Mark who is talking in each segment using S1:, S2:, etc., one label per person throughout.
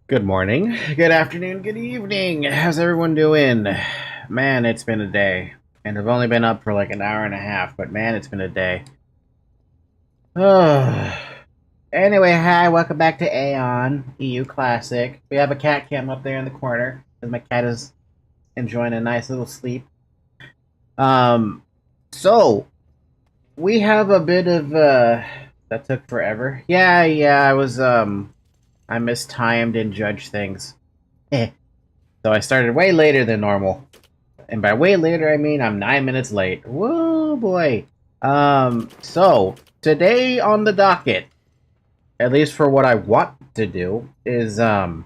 S1: Good morning, good afternoon, good evening. How's everyone doing? Man, it's been a day. And I've only been up for like an hour and a half, but man, it's been a day. Anyway, hi, welcome back to Aion EU Classic. We have a cat cam up there in the corner, and my cat is enjoying a nice little sleep. So, we have a bit of, that took forever. Yeah, I mistimed and judged things. So I started way later than normal. And by way later, I mean I'm 9 minutes late. Whoa, boy. So, today on the docket, at least for what I want to do, is, I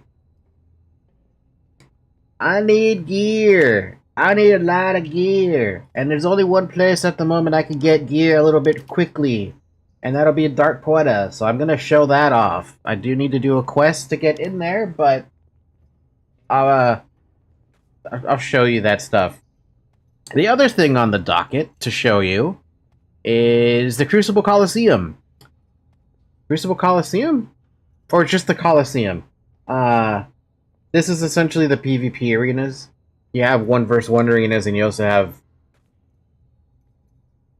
S1: need gear. I need a lot of gear. And there's only one place at the moment I can get gear a little bit quickly. And that'll be a Dark Poeta, so I'm gonna show that off. I do need to do a quest to get in there, but I'll show you that stuff. The other thing on the docket to show you is the Crucible Coliseum. Crucible Coliseum? Or just the Coliseum? This is essentially the PvP arenas. You have 1v1 arenas, and you also have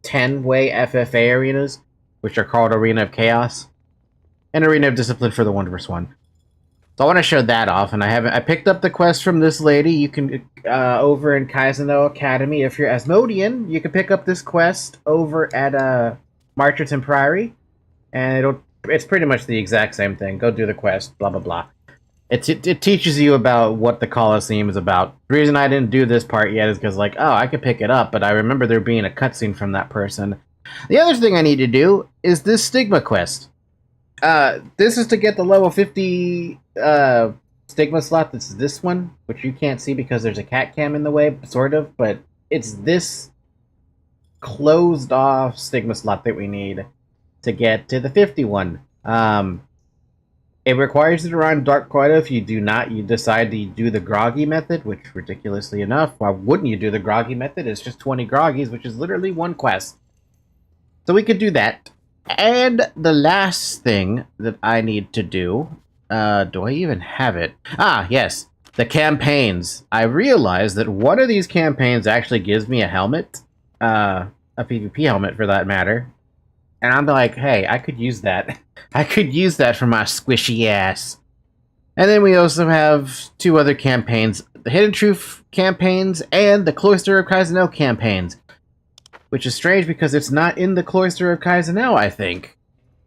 S1: 10-way FFA arenas, which are called Arena of Chaos, and Arena of Discipline for the 1v1. So I want to show that off, and I picked up the quest from this lady. You can, over in Kaizeno Academy, if you're Asmodean, you can pick up this quest over at, Marcherton Priory, and it's pretty much the exact same thing. Go do the quest, blah, blah, blah. It teaches you about what the Colosseum is about. The reason I didn't do this part yet is because, like, oh, I could pick it up, but I remember there being a cutscene from that person. The other thing I need to do is this Stigma quest. This is to get the level 50 Stigma slot. That's this one, which you can't see because there's a cat cam in the way, sort of, but it's this closed off Stigma slot that we need to get to the 51. It requires you to run Dark Poeta. If you do not, you decide to do the groggy method, which, ridiculously enough, why wouldn't you do the groggy method? It's just 20 groggies, which is literally one quest. So we could do that. And the last thing that I need to do, do I even have it? Ah, yes, the campaigns. I realized that one of these campaigns actually gives me a helmet, a PvP helmet for that matter. And I'm like, hey, I could use that. I could use that for my squishy ass. And then we also have two other campaigns, the Hidden Truth campaigns and the Cloister of Kaizeno campaigns. Which is strange because it's not in the Cloister of Kaizeno, I think.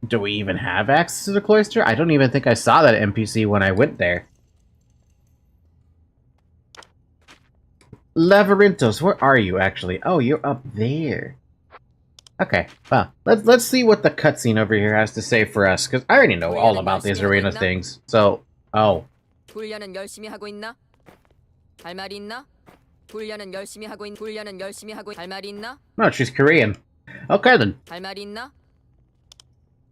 S1: Do we even have access to the Cloister? I don't even think I saw that NPC when I went there. Laverintos, where are you actually? Oh, you're up there. Okay, well, let's see what the cutscene over here has to say for us, because I already know all about these arena things. So, oh. No, she's Korean. Okay then.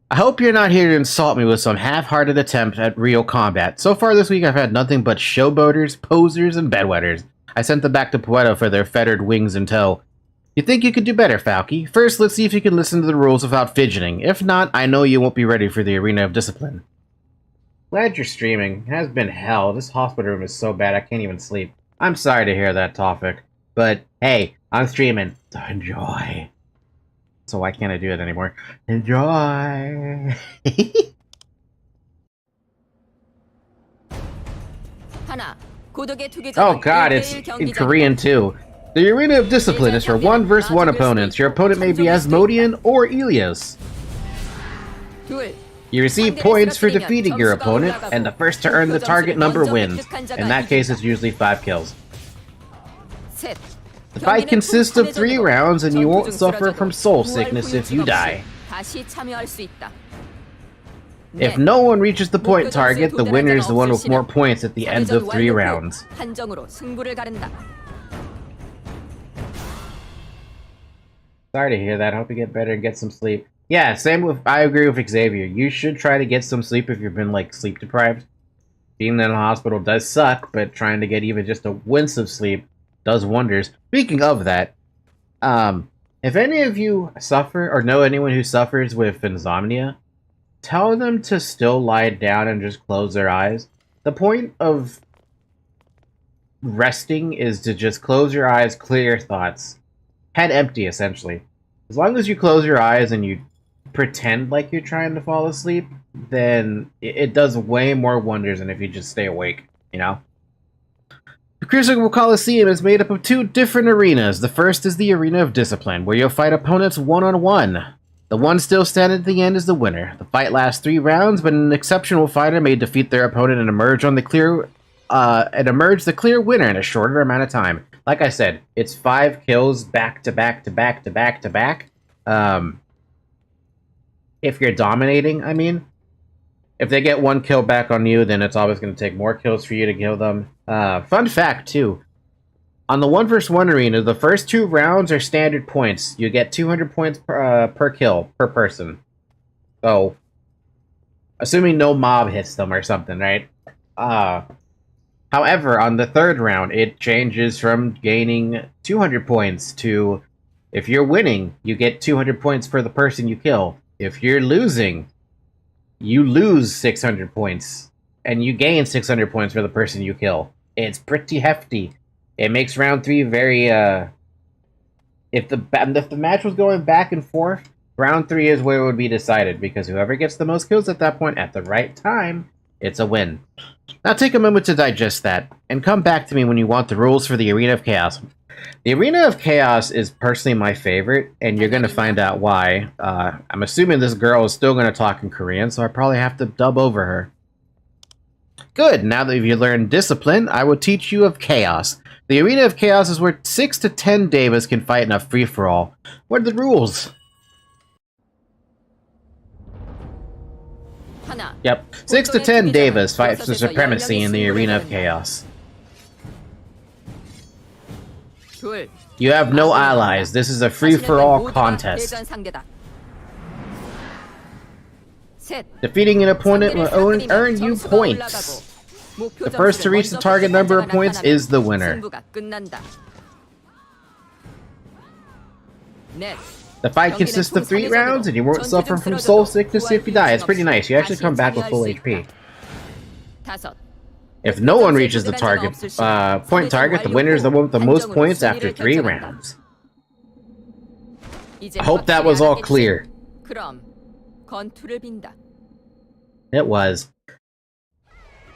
S1: I hope you're not here to insult me with some half-hearted attempt at real combat. So far this week I've had nothing but showboaters, posers, and bedwetters. I sent them back to Poeta for their fettered wings in tow. You think you could do better, Falky? First, let's see if you can listen to the rules without fidgeting. If not, I know you won't be ready for the Arena of Discipline. Glad you're streaming. It has been hell. This hospital room is so bad I can't even sleep. I'm sorry to hear that, Tofik. But, hey, I'm streaming, so enjoy. So why can't I do it anymore? Enjoy! Oh god, it's in Korean too. The Arena of Discipline is for 1 vs 1 opponents. Your opponent may be Asmodean or Elias. You receive points for defeating your opponent, and the first to earn the target number wins. In that case, it's usually 5 kills. The fight consists of 3 rounds, and you won't suffer from soul sickness if you die. If no one reaches the point target, the winner is the one with more points at the end of 3 rounds. Sorry to hear that. I hope you get better and get some sleep. Yeah, I agree with Xavier. You should try to get some sleep if you've been, like, sleep deprived. Being in a hospital does suck, but trying to get even just a wince of sleep does wonders. Speaking of that, if any of you suffer or know anyone who suffers with insomnia, tell them to still lie down and just close their eyes. The point of resting is to just close your eyes, clear your thoughts. Head empty, essentially. As long as you close your eyes and you pretend like you're trying to fall asleep, then it does way more wonders than if you just stay awake, you know? The Crucible Coliseum is made up of 2 different arenas. The first is the Arena of Discipline, where you'll fight opponents one-on-one. The one still standing at the end is the winner. The fight lasts 3 rounds, but an exceptional fighter may defeat their opponent and emerge the clear winner in a shorter amount of time. Like I said, it's 5 kills back to back to back to back to back. If you're dominating, I mean. If they get 1 kill back on you, then it's always going to take more kills for you to kill them. Fun fact, too. On the 1 vs 1 arena, the first 2 rounds are standard points. You get 200 points per kill, per person. So, assuming no mob hits them or something, right? However, on the 3rd round, it changes from gaining 200 points to, if you're winning, you get 200 points for the person you kill. If you're losing, you lose 600 points, and you gain 600 points for the person you kill. It's pretty hefty. It makes round 3 very, if the match was going back and forth, round 3 is where it would be decided, because whoever gets the most kills at that point, at the right time, It's a win. Now take a moment to digest that, and come back to me when you want the rules for the Arena of Chaos. The Arena of Chaos is personally my favorite, and you're going to find out why. I'm assuming this girl is still going to talk in Korean, so I probably have to dub over her. Good, now that you've learned Discipline, I will teach you of Chaos. The Arena of Chaos is where 6 to 10 Devas can fight in a free-for-all. What are the rules? Yep, 6 to 10 Devas fight for supremacy in the Arena of Chaos. You have no allies. This is a free-for-all contest. Defeating an opponent will earn you points. The first to reach the target number of points is the winner. The fight consists of 3 rounds, and you won't suffer from soul sickness if you die. It's pretty nice. You actually come back with full HP. If no one reaches the target point target, the winner is the one with the most points after 3 rounds. I hope that was all clear. It was.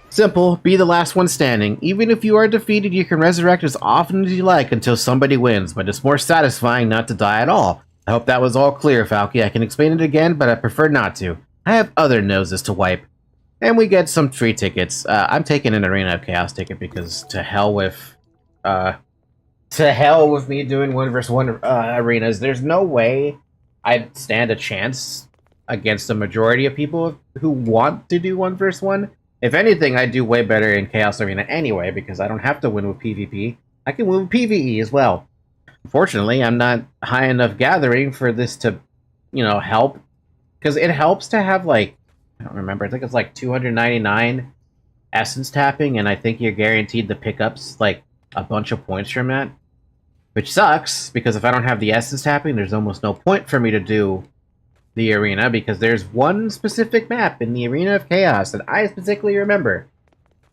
S1: Simple, be the last one standing. Even if you are defeated, you can resurrect as often as you like until somebody wins, but it's more satisfying not to die at all. I hope that was all clear, Falky. I can explain it again, but I prefer not to. I have other noses to wipe. And we get some free tickets. I'm taking an Arena of Chaos ticket because to hell with me doing 1 vs 1 arenas. There's no way I'd stand a chance against the majority of people who want to do 1 vs 1. If anything, I do way better in Chaos Arena anyway, because I don't have to win with PvP. I can win with PvE as well. Unfortunately, I'm not high enough gathering for this to, you know, help. Because it helps to have, like, I don't remember, I think it's like 299 essence tapping, and I think you're guaranteed the pickups, like, a bunch of points from that. Which sucks, because if I don't have the essence tapping, there's almost no point for me to do the arena, because there's one specific map in the Arena of Chaos that I specifically remember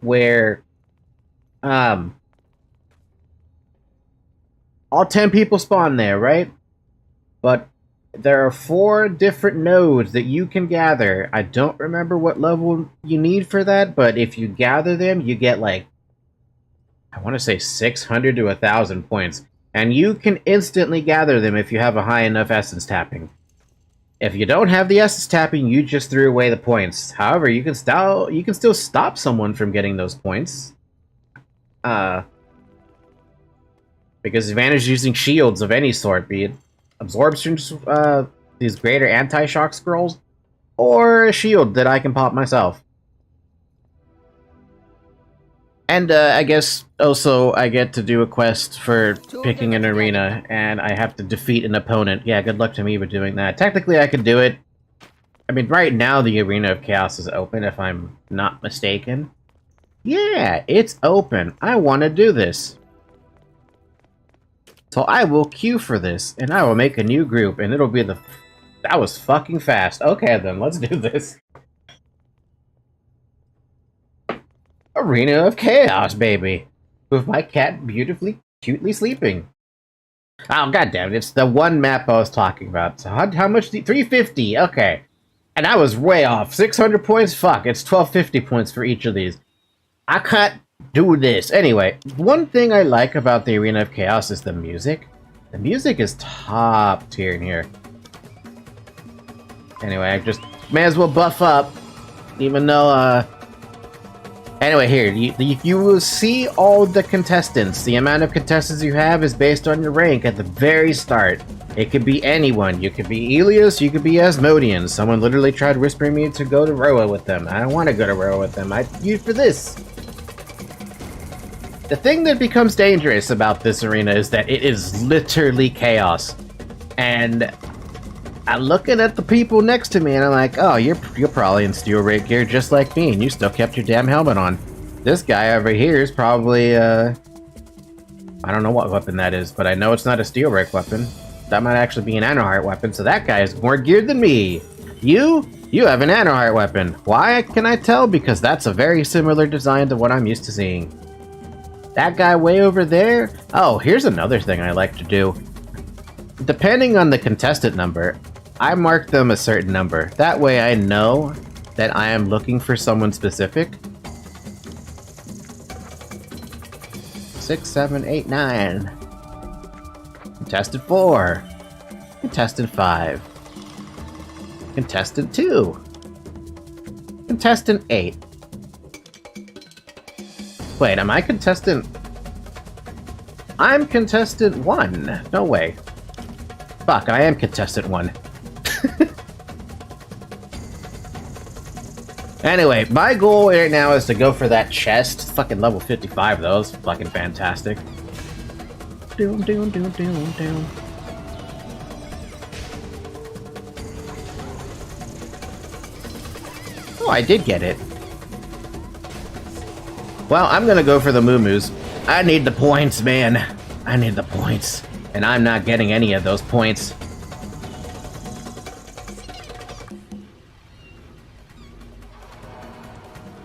S1: where all 10 people spawn there, right? But there are 4 different nodes that you can gather. I don't remember what level you need for that, but if you gather them, you get like, I want to say 600 to 1,000 points. And you can instantly gather them if you have a high enough essence tapping. If you don't have the essence tapping, you just threw away the points. However, you can still stop someone from getting those points. Because advantage using shields of any sort, be it absorptions, these greater anti-shock scrolls, or a shield that I can pop myself. And I guess also I get to do a quest for picking an arena, and I have to defeat an opponent. Yeah, good luck to me with doing that. Technically, I could do it. I mean, right now the Arena of Chaos is open, if I'm not mistaken. Yeah, it's open. I want to do this. So I will queue for this, and I will make a new group, and it'll be the... That was fucking fast. Okay, then, let's do this. Arena of Chaos, baby. With my cat beautifully, cutely sleeping. Oh, goddammit, it's the one map I was talking about. So how much? 350, okay. And I was way off. 600 points? Fuck, it's 1250 points for each of these. I can't do this. Anyway, one thing I like about the Arena of Chaos is the music. The music is top tier in here. Anyway, I just may as well buff up. Even though, Anyway, here, you will see all the contestants. The amount of contestants you have is based on your rank at the very start. It could be anyone. You could be Elias, you could be Asmodean. Someone literally tried whispering me to go to Roa with them. I don't want to go to Roa with them. I used for this. The thing that becomes dangerous about this arena is that it is literally chaos. And I'm looking at the people next to me and I'm like, oh, you're probably in steel rig gear just like me and you still kept your damn helmet on. This guy over here is probably, I don't know what weapon that is, but I know it's not a steel rig weapon. That might actually be an Anoheart weapon, so that guy is more geared than me. You have an Anoheart weapon. Why can I tell? Because that's a very similar design to what I'm used to seeing. That guy way over there? Oh, here's another thing I like to do. Depending on the contestant number, I mark them a certain number. That way I know that I am looking for someone specific. 6, 7, 8, 9. Contestant 4. Contestant 5. Contestant 2. Contestant 8. Wait, am I contestant? I'm contestant 1. No way. Fuck, I am contestant 1. Anyway, my goal right now is to go for that chest. It's fucking level 55 though. It's fucking fantastic. Doom, doom, doom, doom, doom. Oh, I did get it. Well, I'm gonna go for the moo-moos. I need the points, man. I need the points. And I'm not getting any of those points.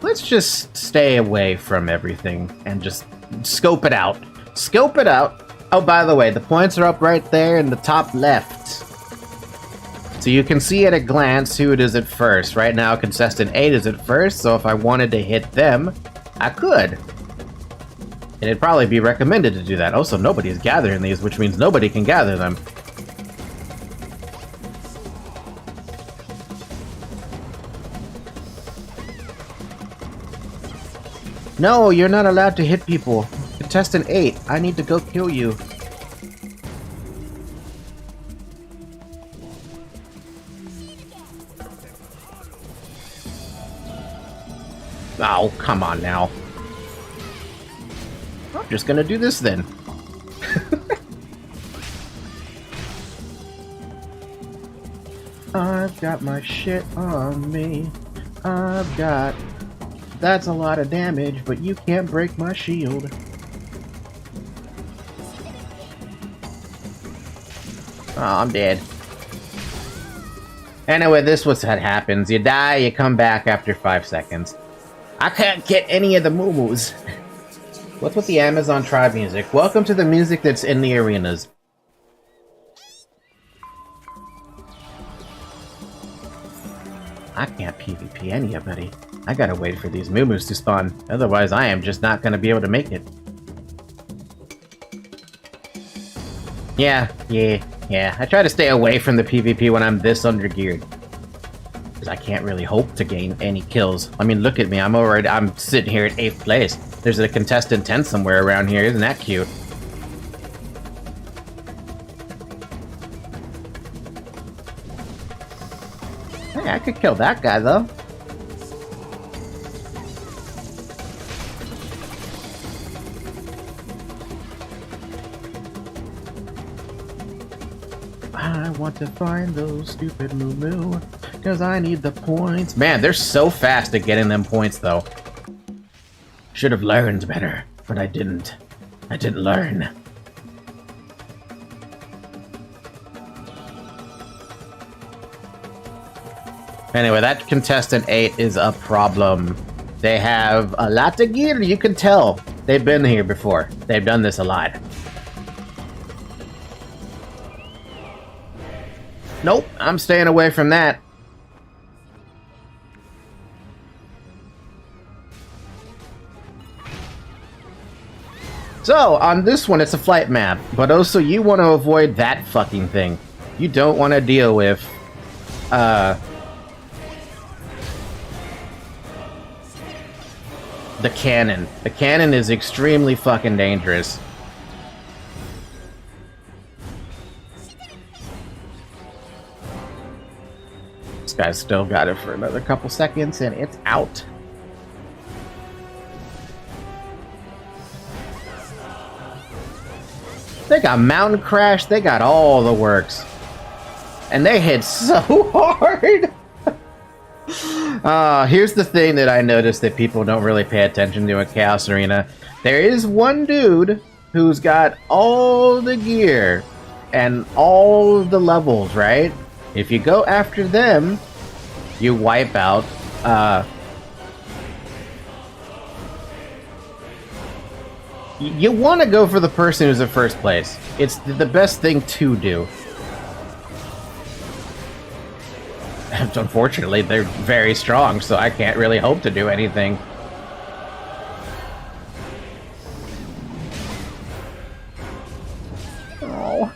S1: Let's just stay away from everything and just scope it out. Scope it out. Oh, by the way, the points are up right there in the top left. So you can see at a glance who it is at first. Right now, contestant 8 is at first, so if I wanted to hit them, I could. And it'd probably be recommended to do that. Also, nobody is gathering these, which means nobody can gather them. No, you're not allowed to hit people. Contestant 8, I need to go kill you. Oh, come on now. I'm just gonna do this then. I've got my shit on me. I've got... That's a lot of damage, but you can't break my shield. Oh, I'm dead. Anyway, this was what happens. You die, you come back after 5 seconds. I can't get any of the moo-moos. What's with the Amazon tribe music? Welcome to the music that's in the arenas. I can't PvP anybody. I gotta wait for these moo-moos to spawn. Otherwise, I am just not gonna be able to make it. Yeah. I try to stay away from the PvP when I'm this undergeared. Because I can't really hope to gain any kills. I mean, look at me. I'm sitting here at 8th place. There's a contestant 10 somewhere around here. Isn't that cute? Hey, I could kill that guy, though. I want to find those stupid moo-moo, because I need the points. Man, they're so fast at getting them points, though. Should have learned better, but I didn't. I didn't learn. Anyway, that contestant 8 is a problem. They have a lot of gear, you can tell. They've been here before. They've done this a lot. Nope, I'm staying away from that. So, on this one, it's a flight map, but also you want to avoid that fucking thing. You don't want to deal with, the cannon. The cannon is extremely fucking dangerous. This guy's still got it for another couple seconds, and it's out. They got Mountain Crash, they got all the works. And they hit so hard! Here's the thing that I noticed that people don't really pay attention to in Chaos Arena. There is one dude who's got all the gear and all the levels, right? If you go after them, you wipe out, you want to go for the person who's in first place. It's the best thing to do. Unfortunately, they're very strong, so I can't really hope to do anything. Oh.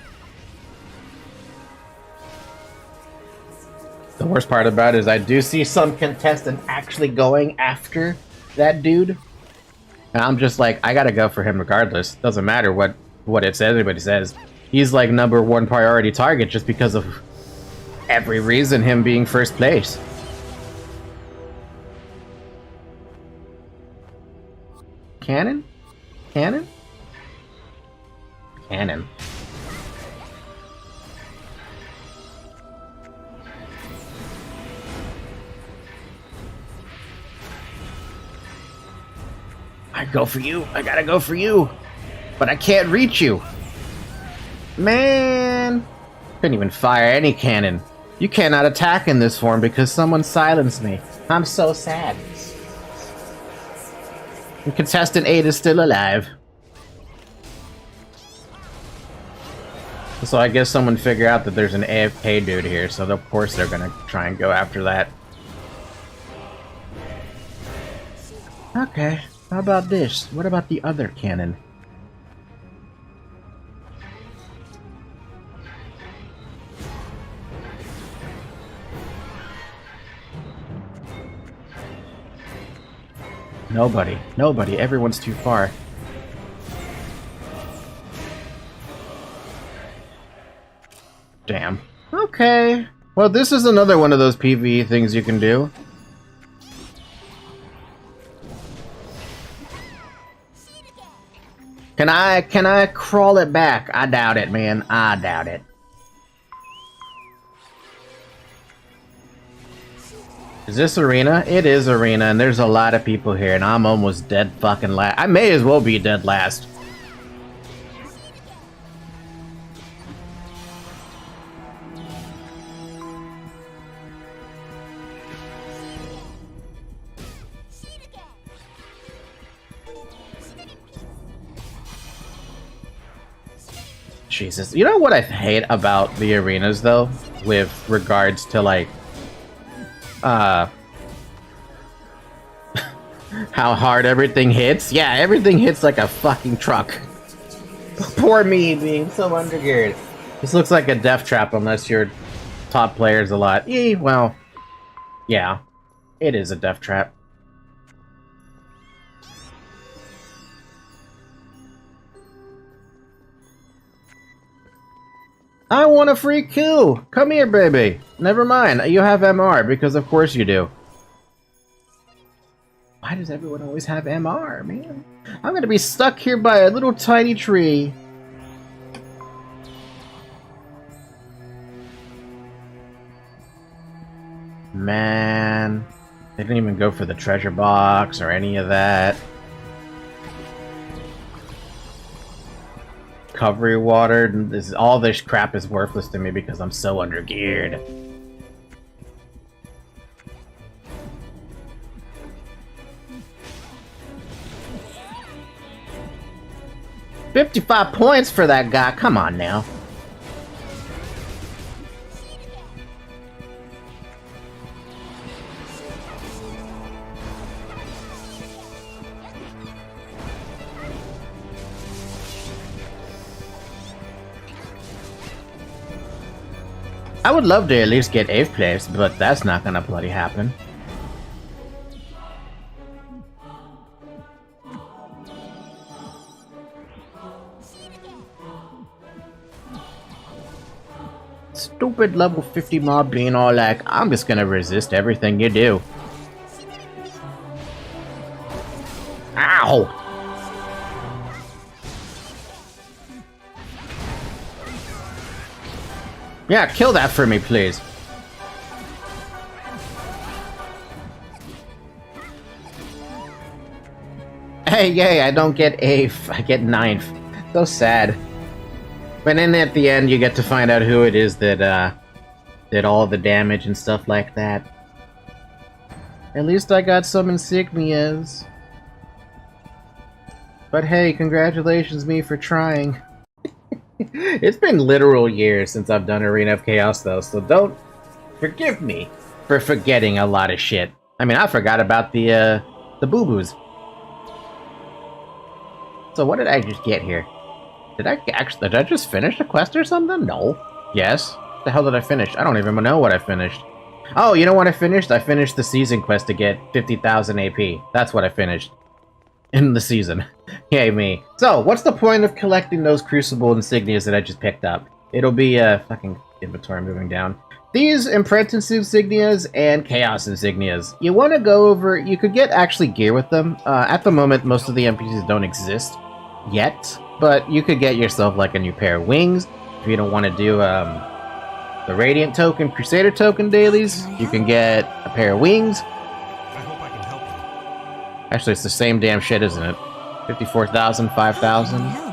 S1: The worst part about it is I do see some contestant actually going after that dude. And I'm just like, I gotta go for him regardless. Doesn't matter what it says, anybody says. He's like #1 priority target just because of every reason, him being first place. Cannon? Cannon? Cannon. I go for you. I gotta go for you. But I can't reach you. Man. Couldn't even fire any cannon. You cannot attack in this form because someone silenced me. I'm so sad. And contestant 8 is still alive. So I guess someone figured out that there's an AFK dude here, so of course they're gonna try and go after that. Okay, how about this? What about the other cannon? Nobody, everyone's too far. Damn. Okay. Well, this is another one of those PvE things you can do. Can I crawl it back? I doubt it, man. I doubt it. Is this arena? It is arena, and there's a lot of people here, and I'm almost dead fucking last. I may as well be dead last. Jesus. You know what I hate about the arenas, though? With regards to, like, how hard everything hits? Yeah, everything hits like a fucking truck. Poor me being so undergeared. This looks like a death trap unless your top player's a lot. Well, yeah. It is a death trap. I want a free kill! Come here, baby! Never mind, you have MR, because of course you do. Why does everyone always have MR, man? I'm gonna be stuck here by a little tiny tree. Man. They didn't even go for the treasure box or any of that. Recovery water. All this crap is worthless to me because I'm so undergeared. $55 points for that guy. Come on now. I would love to at least get 8th place, but that's not gonna bloody happen. Stupid level 50 mob being all like, I'm just gonna resist everything you do. Ow! Yeah, kill that for me, please. Hey, yay, I don't get 8th, I get 9th. So sad. But then at the end, you get to find out who it is that did all the damage and stuff like that. At least I got some insignias. But hey, congratulations me for trying. It's been literal years since I've done Arena of Chaos, though, so Forgive me for forgetting a lot of shit. I mean, I forgot about the boo-boos. So what did I just get here? Did I just finish a quest or something? No. Yes. What the hell did I finish? I don't even know what I finished. Oh, you know what I finished? I finished the season quest to get 50,000 AP. That's what I finished. In the season. Yay me. So, what's the point of collecting those Crucible insignias that I just picked up? It'll be, fucking inventory moving down. These Apprentice insignias and Chaos insignias. You want to go over... You could get actually gear with them. At the moment, most of the NPCs don't exist yet. But you could get yourself, like, a new pair of wings. If you don't want to do, the Radiant token, Crusader token dailies, you can get a pair of wings.
S2: I hope I can help you.
S1: Actually, it's the same damn shit, isn't it? 54,000, 5,000.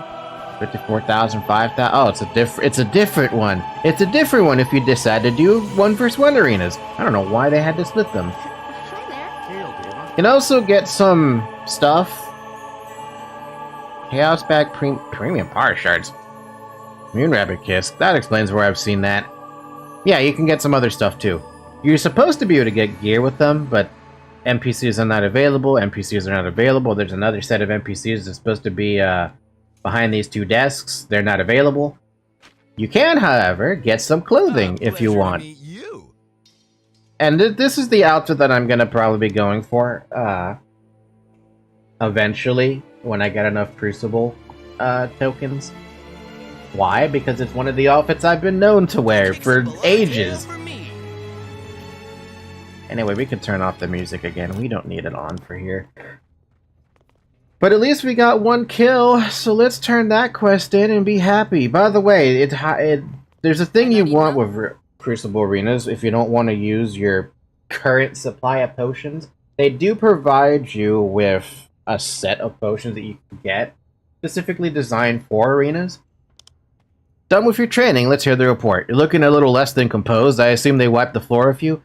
S1: 54,000, 5,000. Oh, it's a different one. It's a different one if you decide to do 1v1 arenas. I don't know why they had to split them. You can also get some stuff. Chaos Bag Premium Power Shards. Moon Rabbit Kiss. That explains where I've seen that. Yeah, you can get some other stuff too. You're supposed to be able to get gear with them, but NPCs are not available. NPCs are not available. There's another set of NPCs that's supposed to be behind these two desks. They're not available. You can, however, get some clothing if you want. And this is the outfit that I'm going to probably be going for eventually when I get enough Crucible tokens. Why? Because it's one of the outfits I've been known to wear for ages. Anyway, we can turn off the music again. We don't need it on for here. But at least we got one kill, so let's turn that quest in and be happy. By the way, there's a thing you want with Crucible Arenas if you don't want to use your current supply of potions. They do provide you with a set of potions that you can get, specifically designed for arenas. Done with your training, let's hear the report. You're looking a little less than composed. I assume they wiped the floor with you.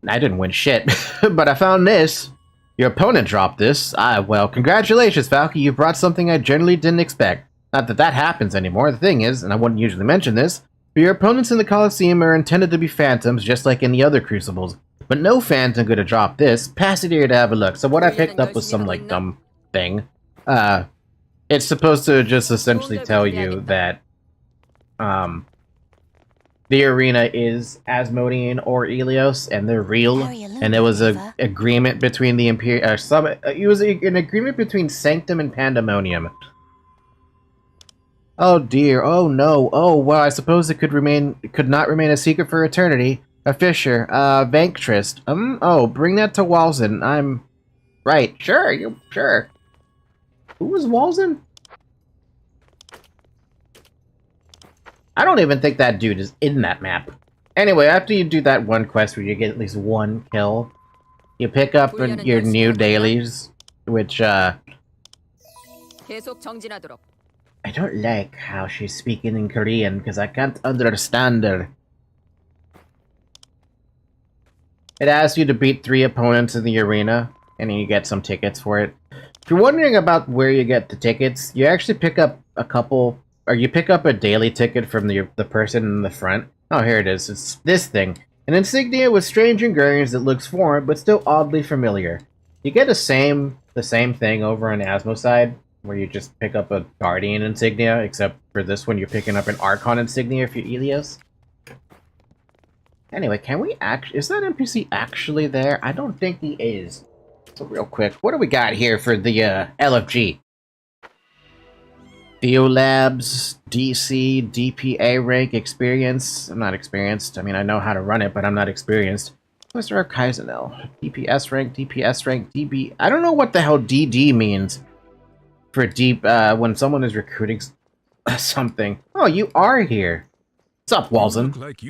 S1: I didn't win shit, but I found this. Your opponent dropped this. Well, congratulations, Falky. You brought something I generally didn't expect. Not that that happens anymore. The thing is, and I wouldn't usually mention this, but your opponents in the Colosseum are intended to be phantoms, just like in the other Crucibles. But no phantom could have dropped this. Pass it here to have a look. So what I picked up was some, like, dumb thing. It's supposed to just essentially tell you that the arena is Asmodean or Ilios, and they're real. And there was an agreement between the Imperial. It was an agreement between Sanctum and Pandemonium. Oh dear. Oh no. Oh well. I suppose it could not remain a secret for eternity. A Fisher. Vanctrist. Oh, bring that to Walzen. I'm right. Sure. Sure. Who was Walzen? I don't even think that dude is in that map. Anyway, after you do that one quest where you get at least one kill, you pick up your new dailies, which, I don't like how she's speaking in Korean, because I can't understand her. It asks you to beat 3 opponents in the arena, and then you get some tickets for it. If you're wondering about where you get the tickets, you actually pick up a couple... Or you pick up a daily ticket from the person in the front. Oh, here it is. It's this thing. An insignia with strange engravings that looks foreign, but still oddly familiar. You get the same thing over on Asmo side, where you just pick up a Guardian insignia, except for this one you're picking up an Archon insignia for Ilios. Anyway, can we is that NPC actually there? I don't think he is. So real quick, what do we got here for the LFG? Theolabs, DC, DPA rank, experience. I'm not experienced. I mean, I know how to run it, but I'm not experienced. Mr. Kaizenel, DPS rank, DB. I don't know what the hell DD means for deep, when someone is recruiting something. Oh, you are here. What's up, Walzen? Like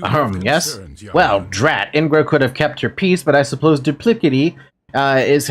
S1: yes? Well, drat. Ingro could have kept her peace, but I suppose Duplicity is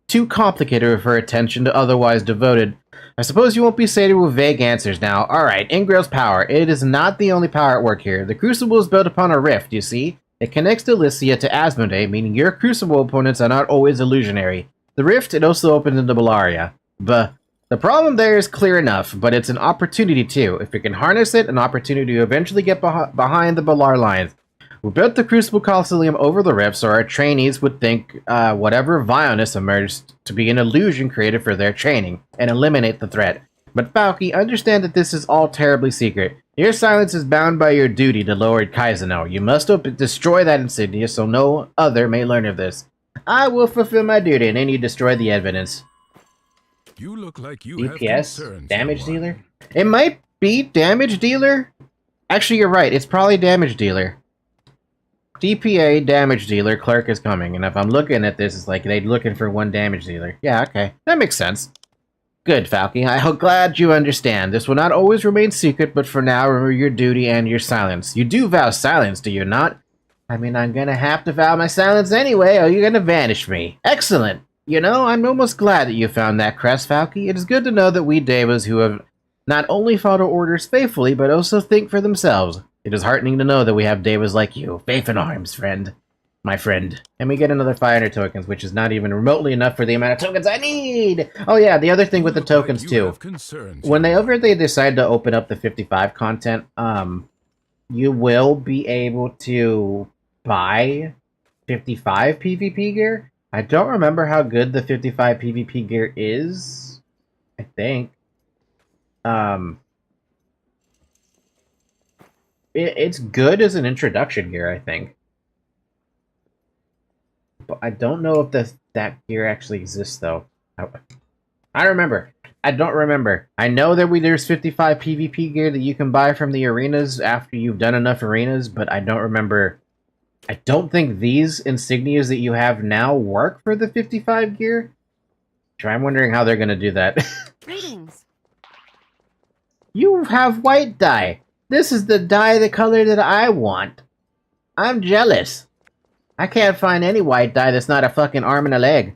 S1: too complicated with her attention to otherwise devoted. I suppose you won't be sated with vague answers now. Alright, Ingrail's power. It is not the only power at work here. The Crucible is built upon a rift, you see? It connects Delicia to Asmodee, meaning your Crucible opponents are not always illusionary. The rift, it also opens into Bellaria. The problem there is clear enough, but it's an opportunity too. If you can harness it, an opportunity to eventually get behind the Bellar lines. We built the Crucible Coliseum over the rift so our trainees would think whatever vileness emerged to be an illusion created for their training, and eliminate the threat. But Falky, understand that this is all terribly secret. Your silence is bound by your duty to Lord Kaizeno. You must destroy that insignia so no other may learn of this. I will fulfill my duty, and then you destroy the evidence.
S3: You look like you have
S1: DPS?
S3: concerns,
S1: Damage
S3: young one.
S1: dealer? It might be damage dealer? Actually, you're right. It's probably damage dealer. DPA, damage dealer, clerk is coming. And if I'm looking at this, it's like they're looking for one damage dealer. Yeah, okay. That makes sense. Good, Falky. I'm glad you understand. This will not always remain secret, but for now, remember your duty and your silence. You do vow silence, do you not? I mean, I'm gonna have to vow my silence anyway, or you're gonna vanish me. Excellent! You know, I'm almost glad that you found that crest, Falky. It is good to know that we Devas who have not only follow orders faithfully, but also think for themselves. It is heartening to know that we have Devas like you. Faith in arms, friend. My friend. And we get another 500 tokens, which is not even remotely enough for the amount of tokens I need! Oh yeah, the other thing with the tokens, too. Whenever they decide to open up the 55 content, you will be able to buy 55 PvP gear. I don't remember how good the 55 PvP gear is. I think. It's good as an introduction gear, I think. But I don't know if that gear actually exists, though. I remember. I don't remember. I know that there's 55 PvP gear that you can buy from the arenas after you've done enough arenas, but I don't remember. I don't think these insignias that you have now work for the 55 gear. I'm wondering how they're going to do that.
S4: Greetings.
S1: You have white dye. This is the dye, the color that I want. I'm jealous. I can't find any white dye that's not a fucking arm and a leg.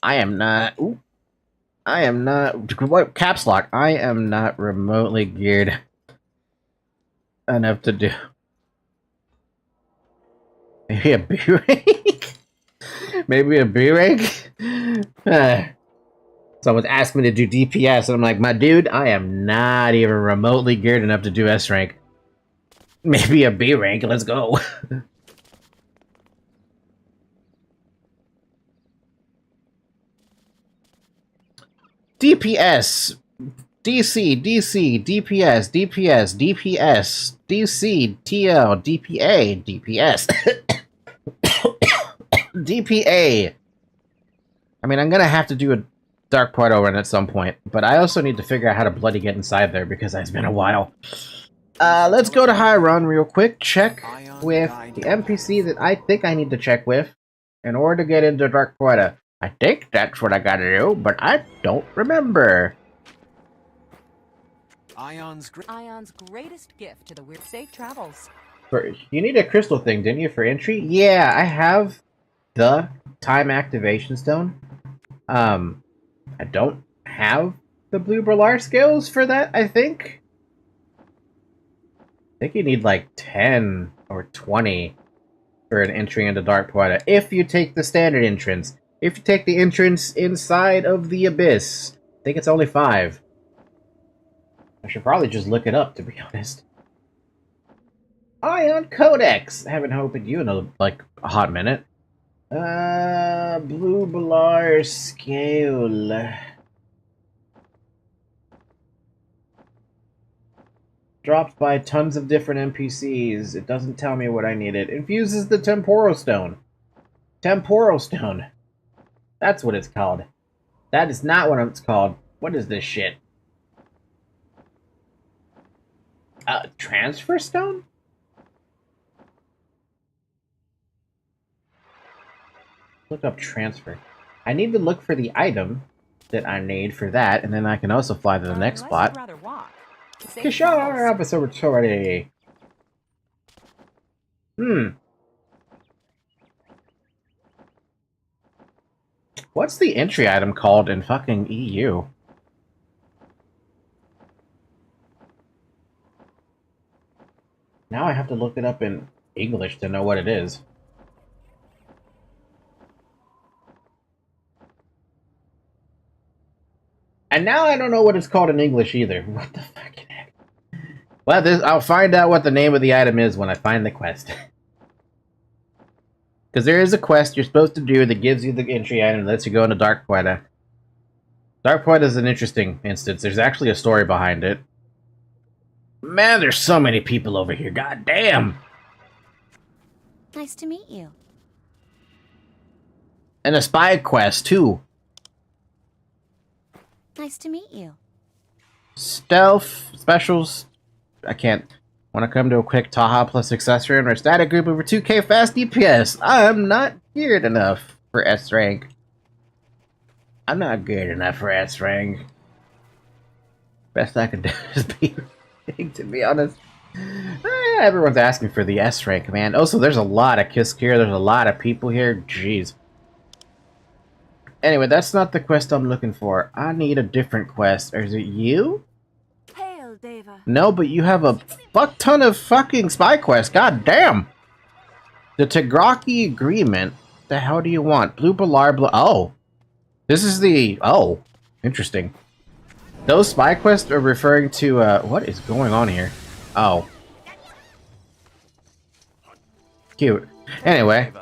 S1: I am not... Ooh. I am not... What? Caps lock. I am not remotely geared enough to do... Maybe a B rank? Maybe a B rank? Someone's asked me to do DPS, and I'm like, my dude, I am not even remotely geared enough to do S rank. Maybe a B rank, let's go. DPS, DC, DC, DPS, DPS, DPS, DC, TL, DPA, DPS. DPA. I mean, I'm gonna have to do a Dark Poeta run at some point, but I also need to figure out how to bloody get inside there because it's been a while. Let's go to High Run real quick, check with the NPC that I think I need to check with in order to get into Dark Poeta. I think that's what I gotta do, but I don't remember.
S4: Aion's greatest gift to the weird. Safe travels.
S1: You need a crystal thing, didn't you, for entry? Yeah, I have the time activation stone. I don't have the blue Brillar scales for that, I think. I think you need like 10 or 20 for an entry into Dark Poeta, if you take the standard entrance. If you take the entrance inside of the Abyss, I think it's only 5. I should probably just look it up, to be honest. Aion Codex! I haven't opened you in a hot minute. Blue Brillar scale. Dropped by tons of different NPCs. It doesn't tell me what I needed. Infuses the Temporal Stone. Temporal Stone. That's what it's called. That is not what it's called. What is this shit? Transfer Stone? Look up transfer. I need to look for the item that I need for that, and then I can also fly to the next spot. Kishar, Observatory. What's the entry item called in fucking EU? Now I have to look it up in English to know what it is. And now I don't know what it's called in English either. What the fucking heck? Well, I'll find out what the name of the item is when I find the quest. Because there is a quest you're supposed to do that gives you the entry item and lets you go into Dark Poeta. Dark Poeta is an interesting instance. There's actually a story behind it. Man, there's so many people over here. God damn!
S4: Nice to meet you.
S1: And a spy quest, too.
S4: Nice to meet you.
S1: Stealth, specials. I can't. Want to come to a quick Taha plus accessory and our static group over 2k fast DPS. I'm not geared enough for S rank. I'm not geared enough for S rank. Best I can do is be big, to be honest. Everyone's asking for the S rank, man. Also, there's a lot of Kisk here. There's a lot of people here. Jeez. Anyway, that's not the quest I'm looking for. I need a different quest. Or is it you?
S4: Hail, Deva.
S1: No, but you have a fuck ton of fucking spy quests. God damn. The Tagraki Agreement. The hell do you want? Blue Balar Blue. Oh. This is the... Oh. Interesting. Those spy quests are referring to, what is going on here? Oh. Cute. Anyway.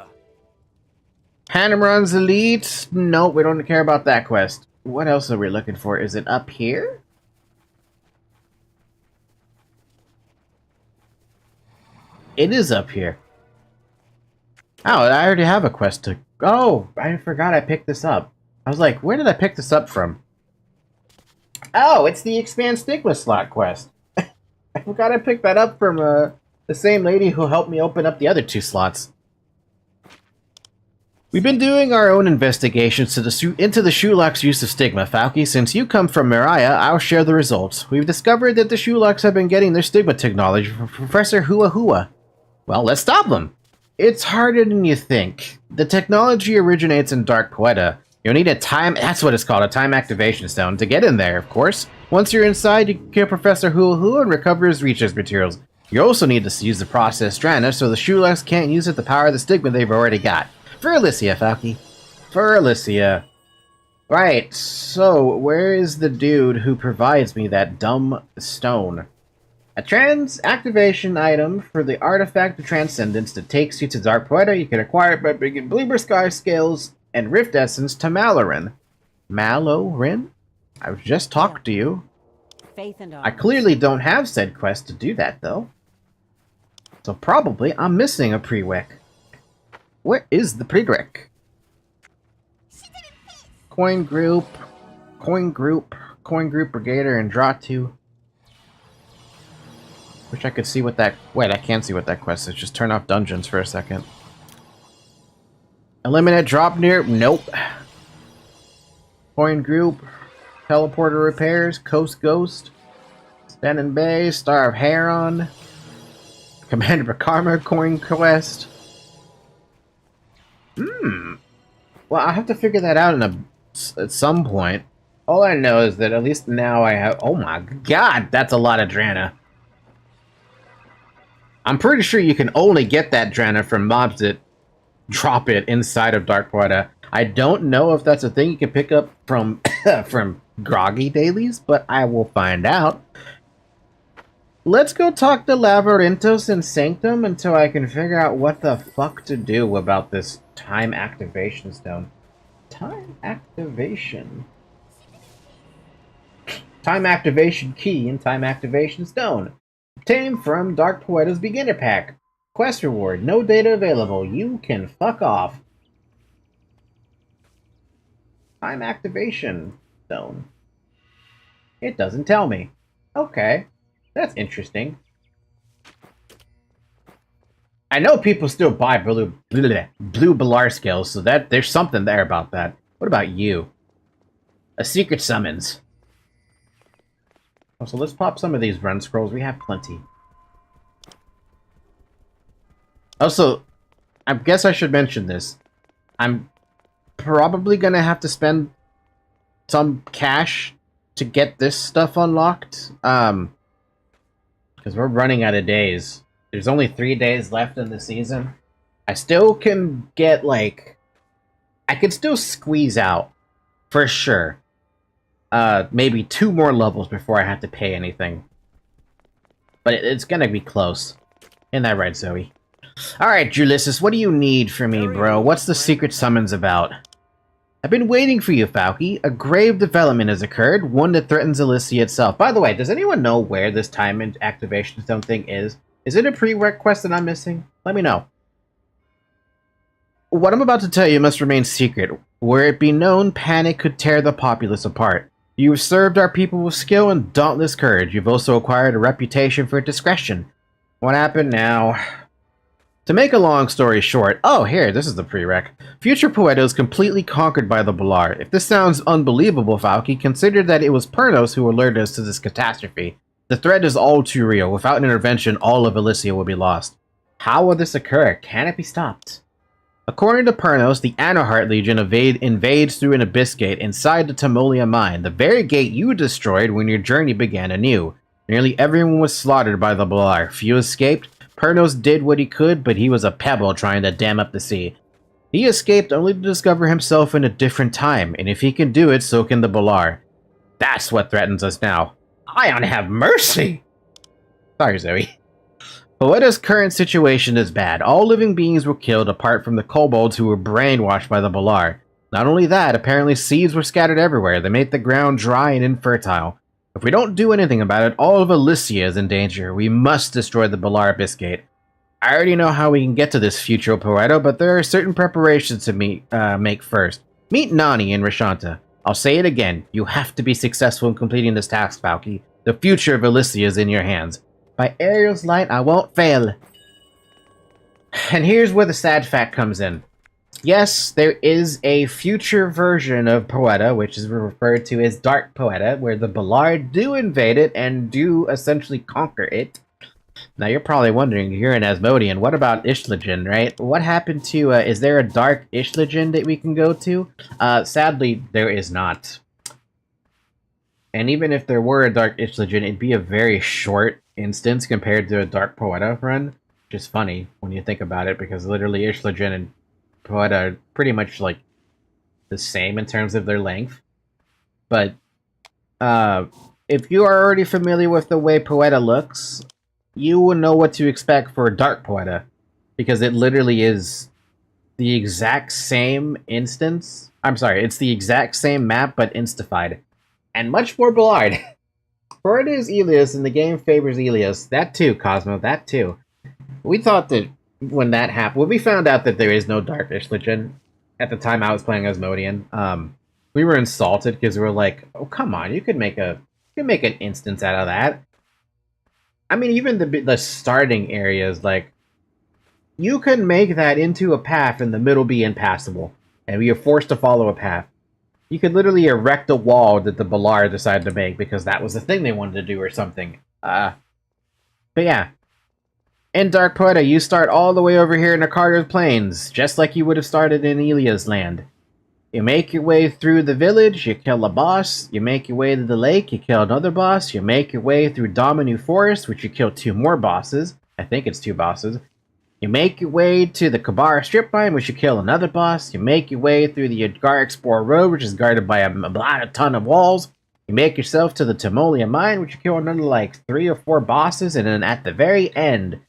S1: Hanneman's Elite. Nope, we don't care about that quest. What else are we looking for? Is it up here? It is up here. Oh, I already have a quest to... Oh, I forgot I picked this up. I was like, where did I pick this up from? Oh, it's the Expand Stigma slot quest. I forgot I picked that up from the same lady who helped me open up the other 2 slots. We've been doing our own investigations into the Shulak's use of Stigma, Falky. Since you come from Mariah, I'll share the results. We've discovered that the Shulaks have been getting their Stigma technology from Professor Hua Hua. Well, let's stop them. It's harder than you think. The technology originates in Dark Poeta. You'll need a time... That's what it's called, a time activation stone. To get in there, of course. Once you're inside, you can kill Professor Hua Hua and recover his research materials. You also need to use the processed Strana so the Shulaks can't use it to power the Stigma they've already got. For Alicia, Falky. For Alicia. Right, so where is the dude who provides me that dumb stone? A trans activation item for the Artifact of Transcendence that takes you to Dark Poeta. You can acquire it by bringing Bleeber Sky Scales and Rift Essence to Malorin. Malorin? I've just talked to you.
S4: Faith and
S1: I clearly don't have said quest to do that, though. So probably I'm missing a prereq. Where is the prereq? Coin Group, Brigader, and Draw 2. Wish I could see what that... Wait, I can't see what that quest is. Just turn off dungeons for a second. Eliminate drop near... Nope. Coin Group, Teleporter Repairs, Coast Ghost, Stannin Bay, Star of Heron, Commander Karma Coin Quest. Well, I'll have to figure that out at some point. All I know is that at least now I have... Oh my god, that's a lot of Drana. I'm pretty sure you can only get that Drana from mobs that drop it inside of Dark Poeta. I don't know if that's a thing you can pick up from from Groggy dailies, but I will find out. Let's go talk to Lavarintos and Sanctum until I can figure out what the fuck to do about this time activation stone. Time activation. Time activation key and time activation stone. Obtained from Dark Poeta's beginner pack. Quest reward. No data available. You can fuck off. Time activation stone. It doesn't tell me. Okay. That's interesting. I know people still buy blue Balar skills, so that there's something there about that. What about you? A secret summons. Oh, so let's pop some of these run scrolls. We have plenty. Also, I guess I should mention this. I'm probably gonna have to spend some cash to get this stuff unlocked. Because we're running out of days. There's only 3 days left in the season. I still can get, like... I can still squeeze out, for sure, maybe 2 more levels before I have to pay anything. But it's gonna be close. Isn't that right, Zoe? Alright, Ulysses, what do you need from me, bro? What's the secret summons about? I've been waiting for you, Falky. A grave development has occurred, one that threatens Elysia itself. By the way, does anyone know where this time and activation stone thing is? Is it a prereq quest that I'm missing? Let me know. What I'm about to tell you must remain secret. Were it be known, panic could tear the populace apart. You have served our people with skill and dauntless courage. You've also acquired a reputation for discretion. What happened now? To make a long story short, oh, here, this is the prereq. Future Poeta is completely conquered by the Balar. If this sounds unbelievable, Falky, consider that it was Pernos who alerted us to this catastrophe. The threat is all too real. Without intervention, all of Elysia will be lost. How will this occur? Can it be stopped? According to Pernos, the Anohart Legion invades through an abyss gate inside the Timolia mine, the very gate you destroyed when your journey began anew. Nearly everyone was slaughtered by the Balar. Few escaped. Pernos did what he could, but he was a pebble trying to dam up the sea. He escaped only to discover himself in a different time, and if he can do it, so can the Balar. That's what threatens us now. Aion, have mercy! Sorry, Zoe. Poeta's current situation is bad. All living beings were killed apart from the kobolds who were brainwashed by the Balar. Not only that, apparently seeds were scattered everywhere. They made the ground dry and infertile. If we don't do anything about it, all of Elysia is in danger. We must destroy the Balar Abyss Gate. I already know how we can get to this future Poeta, but there are certain preparations to make first. Meet Nani and Rashanta. I'll say it again. You have to be successful in completing this task, Falky. The future of Elysia is in your hands. By Ariel's light, I won't fail. And here's where the sad fact comes in. Yes, there is a future version of Poeta, which is referred to as Dark Poeta, where the Balar do invade it and do essentially conquer it. Now you're probably wondering, you're an Asmodean, what about Ishlagen, right? What happened to, is there a Dark Ishlagen that we can go to? Sadly, there is not. And even if there were a Dark Ishlagen, it'd be a very short instance compared to a Dark Poeta run, which is funny when you think about it, because literally Ishlagen and Poeta are pretty much like the same in terms of their length. But if you are already familiar with the way Poeta looks, you will know what to expect for Dark Poeta, because it literally is the exact same instance. I'm sorry, it's the exact same map, but instified. And much more blurred. For it is Elias, and the game favors Elias. That too, Cosmo, that too. We thought that when that happened, when we found out that there is no Dark Ishlagen, at the time I was playing Asmodean, we were insulted because we were like, oh, come on, you could make an instance out of that. I mean, even the starting areas, like, you could make that into a path and the middle be impassable, and we are forced to follow a path. You could literally erect a wall that the Balar decided to make because that was the thing they wanted to do or something. But yeah. In Dark Poeta, you start all the way over here in Akarga's Plains, just like you would have started in Elia's land. You make your way through the village, you kill a boss, you make your way to the lake, you kill another boss, you make your way through Dominu Forest, which you kill 2 more bosses. I think it's 2 bosses. You make your way to the Kabara Strip Mine, which you kill another boss. You make your way through the Agaric Spore Road, which is guarded by a ton of walls. You make yourself to the Timolia Mine, which you kill another like 3 or 4 bosses, and then at the very end,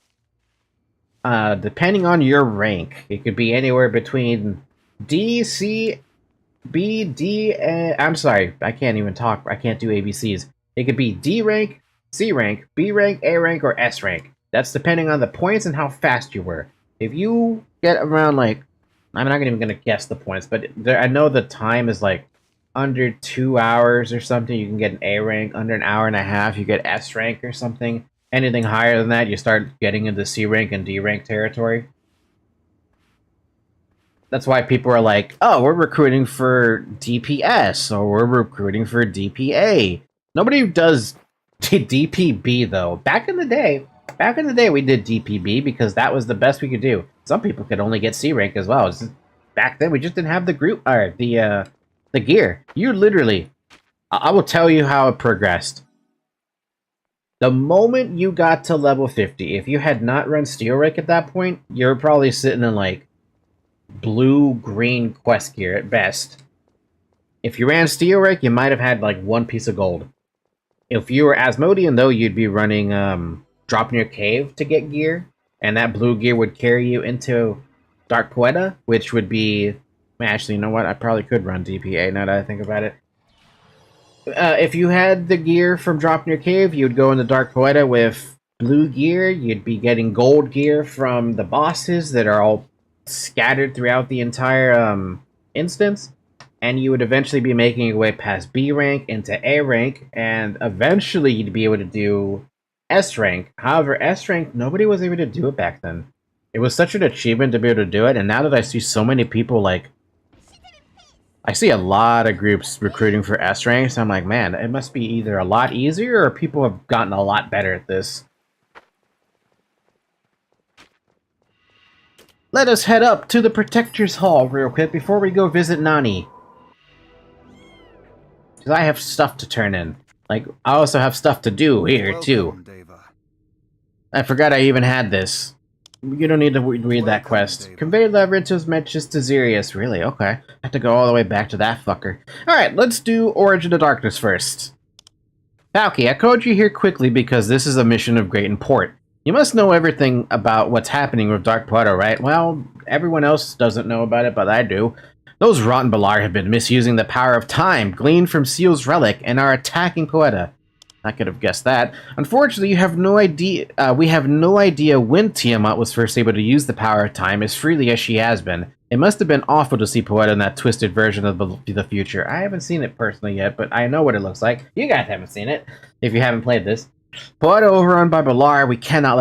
S1: depending on your rank, it could be anywhere between D, C, B, D, I'm sorry, I can't even talk, I can't do ABCs. It could be D rank, C rank, B rank, A rank, or S rank. That's depending on the points and how fast you were. If you get around, like, I'm not even going to guess the points, but I know the time is, like, under 2 hours or something, you can get an A rank. Under an hour and a half, you get S rank or something. Anything higher than that, you start getting into C rank and D rank territory. That's why people are like, oh, we're recruiting for DPS, or we're recruiting for DPA. Nobody does DPB, though. Back in the day, we did DPB because that was the best we could do. Some people could only get C rank as well. Back then, we just didn't have the group, or the gear. You literally, I will tell you how it progressed. The moment you got to level 50, if you had not run Steel Rake at that point, you're probably sitting in like blue-green quest gear at best. If you ran Steel Rake, you might have had like 1 piece of gold. If you were Asmodean, though, you'd be running drop near cave to get gear, and that blue gear would carry you into Dark Poeta, which would be... Actually, you know what? I probably could run DPA now that I think about it. If you had the gear from Drop Near Cave, you'd go into Dark Poeta with blue gear. You'd be getting gold gear from the bosses that are all scattered throughout the entire instance. And you would eventually be making your way past B rank into A rank, and eventually you'd be able to do S rank. However, S rank, nobody was able to do it back then. It was such an achievement to be able to do it, and now that I see so many people, like... I see a lot of groups recruiting for S ranks, so I'm like, man, it must be either a lot easier or people have gotten a lot better at this. Let us head up to the Protector's Hall real quick before we go visit Nani. Because I have stuff to turn in. Like, I also have stuff to do here, too. I forgot I even had this. You don't need to read that quest. Convey Labyrinth's messages to Xerius. Really? Okay. I have to go all the way back to that fucker. Alright, let's do Origin of Darkness first. Falky, I called you here quickly because this is a mission of great import. You must know everything about what's happening with Dark Poeta, right? Well, everyone else doesn't know about it, but I do. Those rotten Balar have been misusing the power of time gleaned from Seal's relic and are attacking Poeta. I could have guessed that. Unfortunately, you have no idea. We have no idea when Tiamat was first able to use the power of time as freely as she has been. It must have been awful to see Poeta in that twisted version of the future. I haven't seen it personally yet, but I know what it looks like. You guys haven't seen it if you haven't played this. Poeta overrun by Balar. We cannot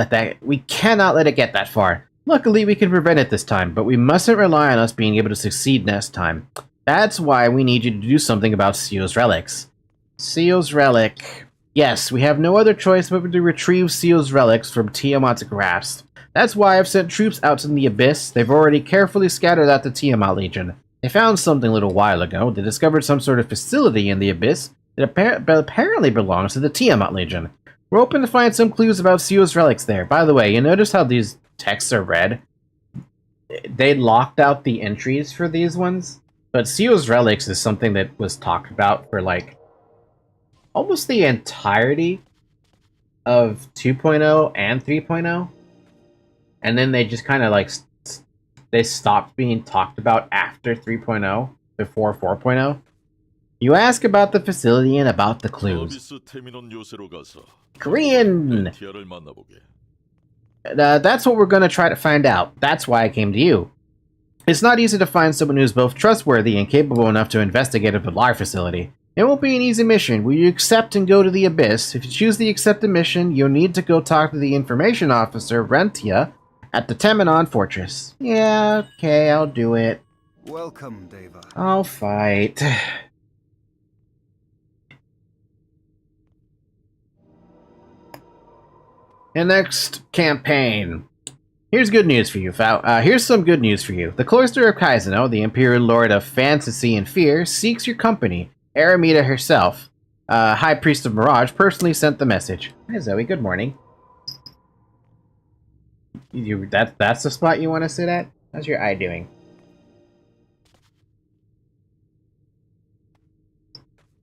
S1: let it get that far. Luckily, we can prevent it this time, but we mustn't rely on us being able to succeed next time. That's why we need you to do something about Seal's relics. Seal's relic. Yes, we have no other choice but to retrieve Seal's relics from Tiamat's grasp. That's why I've sent troops out in the Abyss. They've already carefully scattered out the Tiamat Legion. They found something a little while ago. They discovered some sort of facility in the Abyss that apparently belongs to the Tiamat Legion. We're hoping to find some clues about Seal's relics there. By the way, you notice how these texts are red? They locked out the entries for these ones, but Seal's relics is something that was talked about for like almost the entirety of 2.0 and 3.0, and then they just kind of like they stopped being talked about after 3.0 before 4.0. You ask about the facility and about the clues. Korean! That's what we're going to try to find out. That's why I came to you. It's not easy to find someone who's both trustworthy and capable enough to investigate a Balar facility. It won't be an easy mission. Will you accept and go to the Abyss? If you choose the accepted mission, you'll need to go talk to the information officer, Rentia, at the Temenon Fortress. Yeah, okay, I'll do it.
S5: Welcome, Deva.
S1: I'll fight. The next campaign. Here's good news for you, here's some good news for you. The Cloister of Kaizeno, the Imperial Lord of Fantasy and Fear, seeks your company. Aramita herself, High Priest of Mirage, personally sent the message. Hi Zoe, good morning. That's the spot you want to sit at? How's your eye doing?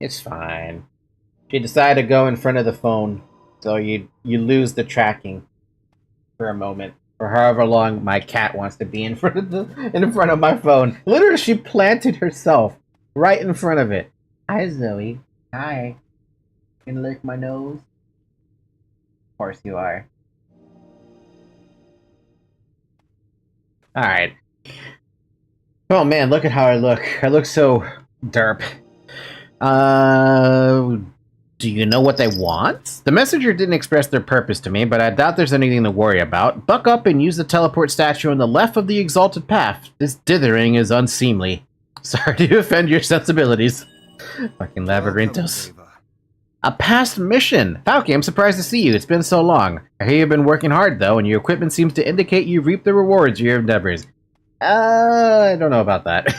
S1: It's fine. She decided to go in front of the phone, so you lose the tracking for a moment, or however long my cat wants to be in front of my phone. Literally, she planted herself right in front of it. Hi, Zoe. Hi. You gonna lick my nose? Of course you are. Alright. Oh man, look at how I look. I look so derp. Do you know what they want? The messenger didn't express their purpose to me, but I doubt there's anything to worry about. Buck up and use the teleport statue on the left of the exalted path. This dithering is unseemly. Sorry to offend your sensibilities. Fucking Labyrinthos. A past mission! Falky, I'm surprised to see you. It's been so long. I hear you've been working hard, though, and your equipment seems to indicate you've reaped the rewards of your endeavors. I don't know about that.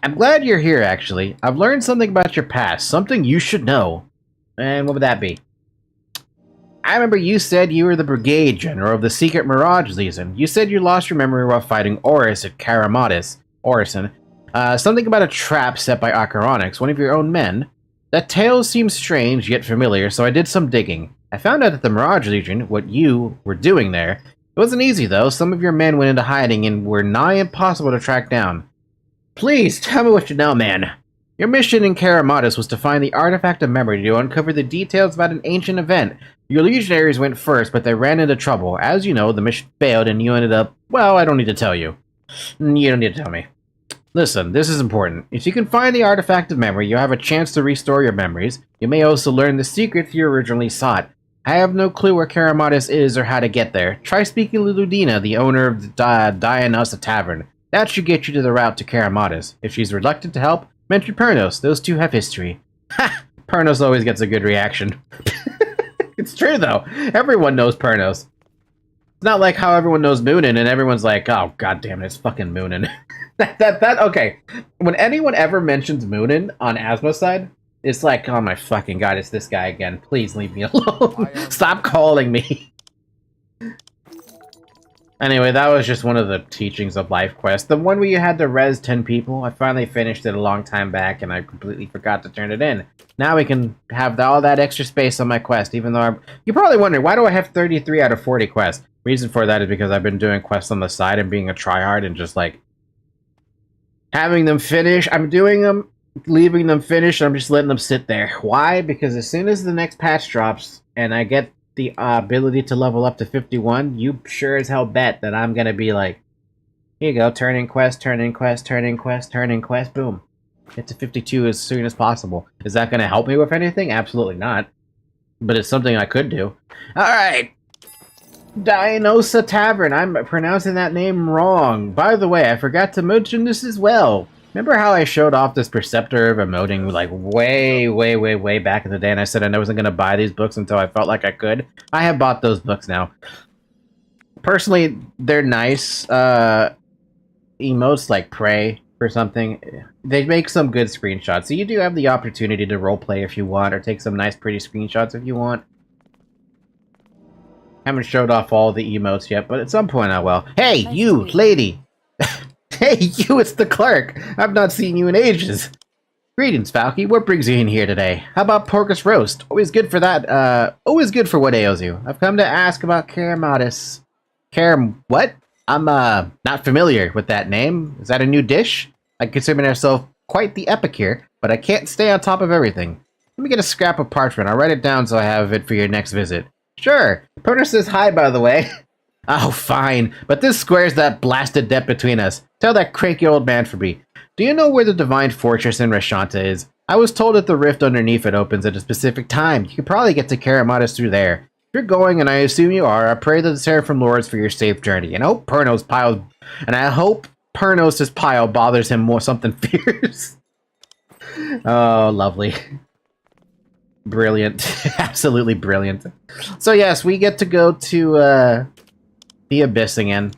S1: I'm glad you're here, actually. I've learned something about your past, something you should know. And what would that be? I remember you said you were the brigade general of the secret Mirage Legion. You said you lost your memory while fighting Oris at Karamatis. Orison. Something about a trap set by Acheronix, one of your own men. That tale seems strange, yet familiar, so I did some digging. I found out at the Mirage Legion what you were doing there. It wasn't easy, though. Some of your men went into hiding and were nigh impossible to track down. Please, tell me what you know, man. Your mission in Karamatis was to find the artifact of memory to uncover the details about an ancient event. Your legionaries went first, but they ran into trouble. As you know, the mission failed and you ended up... Well, I don't need to tell you. You don't need to tell me. Listen, this is important. If you can find the artifact of memory, you'll have a chance to restore your memories. You may also learn the secrets you originally sought. I have no clue where Karamatis is or how to get there. Try speaking to Ludina, the owner of the Dionysa Tavern. That should get you to the route to Karamatis. If she's reluctant to help, mention Pernos. Those two have history. Ha! Pernos always gets a good reaction. It's true, though. Everyone knows Pernos. It's not like how everyone knows Moonin, and everyone's like, oh, goddamn it, it's fucking Moonin. Okay. When anyone ever mentions Moonin on Asmo's side, it's like, oh my fucking god, it's this guy again. Please leave me alone. Stop calling me. Anyway, that was just one of the teachings of life quests. The one where you had to res 10 people, I finally finished it a long time back, and I completely forgot to turn it in. Now we can have all that extra space on my quest, even though you're probably wondering, why do I have 33 out of 40 quests? Reason for that is because I've been doing quests on the side and being a tryhard and just, like, having them finish. I'm doing them, leaving them finished, I'm just letting them sit there. Why? Because as soon as the next patch drops, and I get the ability to level up to 51, you sure as hell bet that I'm gonna be like, here you go, turn in quest, turn in quest, turn in quest, turn in quest, boom. Get to 52 as soon as possible. Is that gonna help me with anything? Absolutely not. But it's something I could do. Alright! Dionysa Tavern. I'm pronouncing that name wrong. By the way, I forgot to mention this as well. Remember how I showed off this Preceptor of Emoting like way back in the day, and I said I wasn't going to buy these books until I felt like I could? I have bought those books now. Personally, they're nice. Emotes like Pray or something. They make some good screenshots. So you do have the opportunity to roleplay if you want, or take some nice pretty screenshots if you want. Haven't showed off all the emotes yet, but at some point I will. Hey, nice you, lady! Hey, you, it's the clerk! I've not seen you in ages! Greetings, Falky. What brings you in here today? How about Porcus Roast? Always good for that, always good for what ails you. I've come to ask about Karamatis. What? I'm, not familiar with that name. Is that a new dish? I consider myself quite the epicure, but I can't stay on top of everything. Let me get a scrap of parchment. I'll write it down so I have it for your next visit. Sure. Pernos says hi, by the way. Oh, fine. But this squares that blasted debt between us. Tell that cranky old man for me. Do you know where the Divine Fortress in Rashanta is? I was told that the rift underneath it opens at a specific time. You could probably get to Karamatis through there. If you're going, and I assume you are, I pray to the Seraphim Lords for your safe journey. And I hope Pernos' pile bothers him more something fierce. Oh, lovely. Brilliant. Absolutely brilliant. So yes, we get to go to the Abyss again.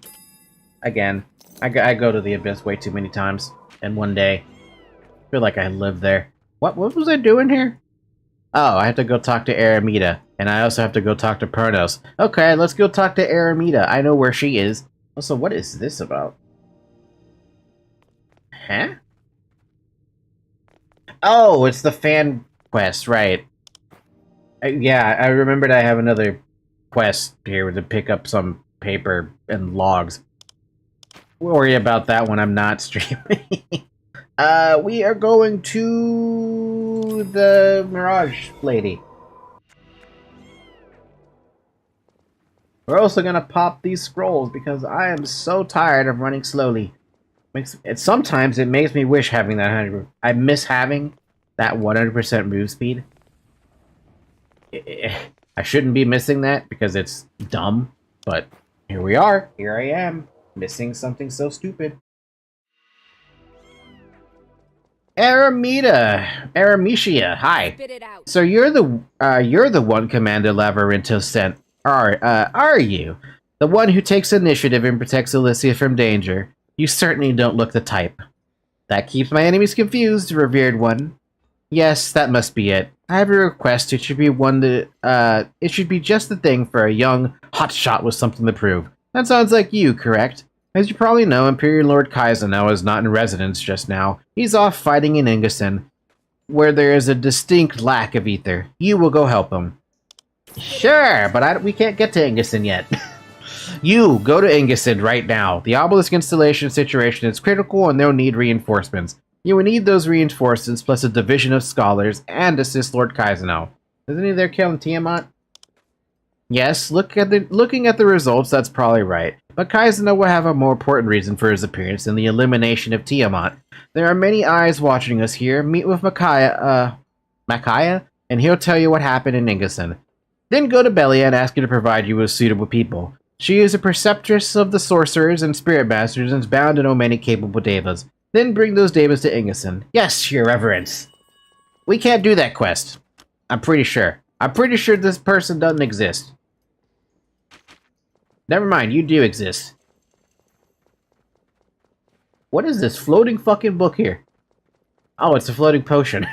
S1: I go to the Abyss way too many times in one day. I feel like I live there. What was I doing here? Oh, I have to go talk to Aramita. And I also have to go talk to Pernos. Okay, let's go talk to Aramita. I know where she is. Also, what is this about? Huh? Oh, it's the fan quest, right. Yeah, I remembered I have another quest here to pick up some paper and logs. Worry about that when I'm not streaming. We are going to the Mirage lady. We're also gonna pop these scrolls because I am so tired of running slowly. Sometimes it makes me wish having that 100. I miss having that 100% move speed. I shouldn't be missing that because it's dumb, but here we are. Here I am, missing something so stupid. Aramitia, hi.
S4: Spit it out.
S1: So you're the one Commander Lavarinto sent, are you? The one who takes initiative and protects Elysia from danger. You certainly don't look the type. That keeps my enemies confused, revered one. Yes, that must be it. I have a request. It should be it should be just the thing for a young hotshot with something to prove. That sounds like you, correct? As you probably know, Imperial Lord Kaizano is not in residence just now. He's off fighting in Ingison, where there is a distinct lack of ether. You will go help him. Sure, but we can't get to Ingison yet. You, go to Ingison right now. The obelisk installation situation is critical and they'll need reinforcements. You will need those reinforcements plus a division of scholars and assist Lord Kaizenau. Isn't he there killing Tiamat? Yes, looking at the results, that's probably right. But Kaizenau will have a more important reason for his appearance than the elimination of Tiamat. There are many eyes watching us here. Meet with Makaya, and he'll tell you what happened in Ingison. Then go to Belia and ask her to provide you with suitable people. She is a preceptress of the sorcerers and spirit masters and is bound to know many capable devas. Then bring those devas to Ingison. Yes, your reverence. We can't do that quest. I'm pretty sure. I'm pretty sure this person doesn't exist. Never mind, you do exist. What is this floating fucking book here? Oh, it's a floating potion.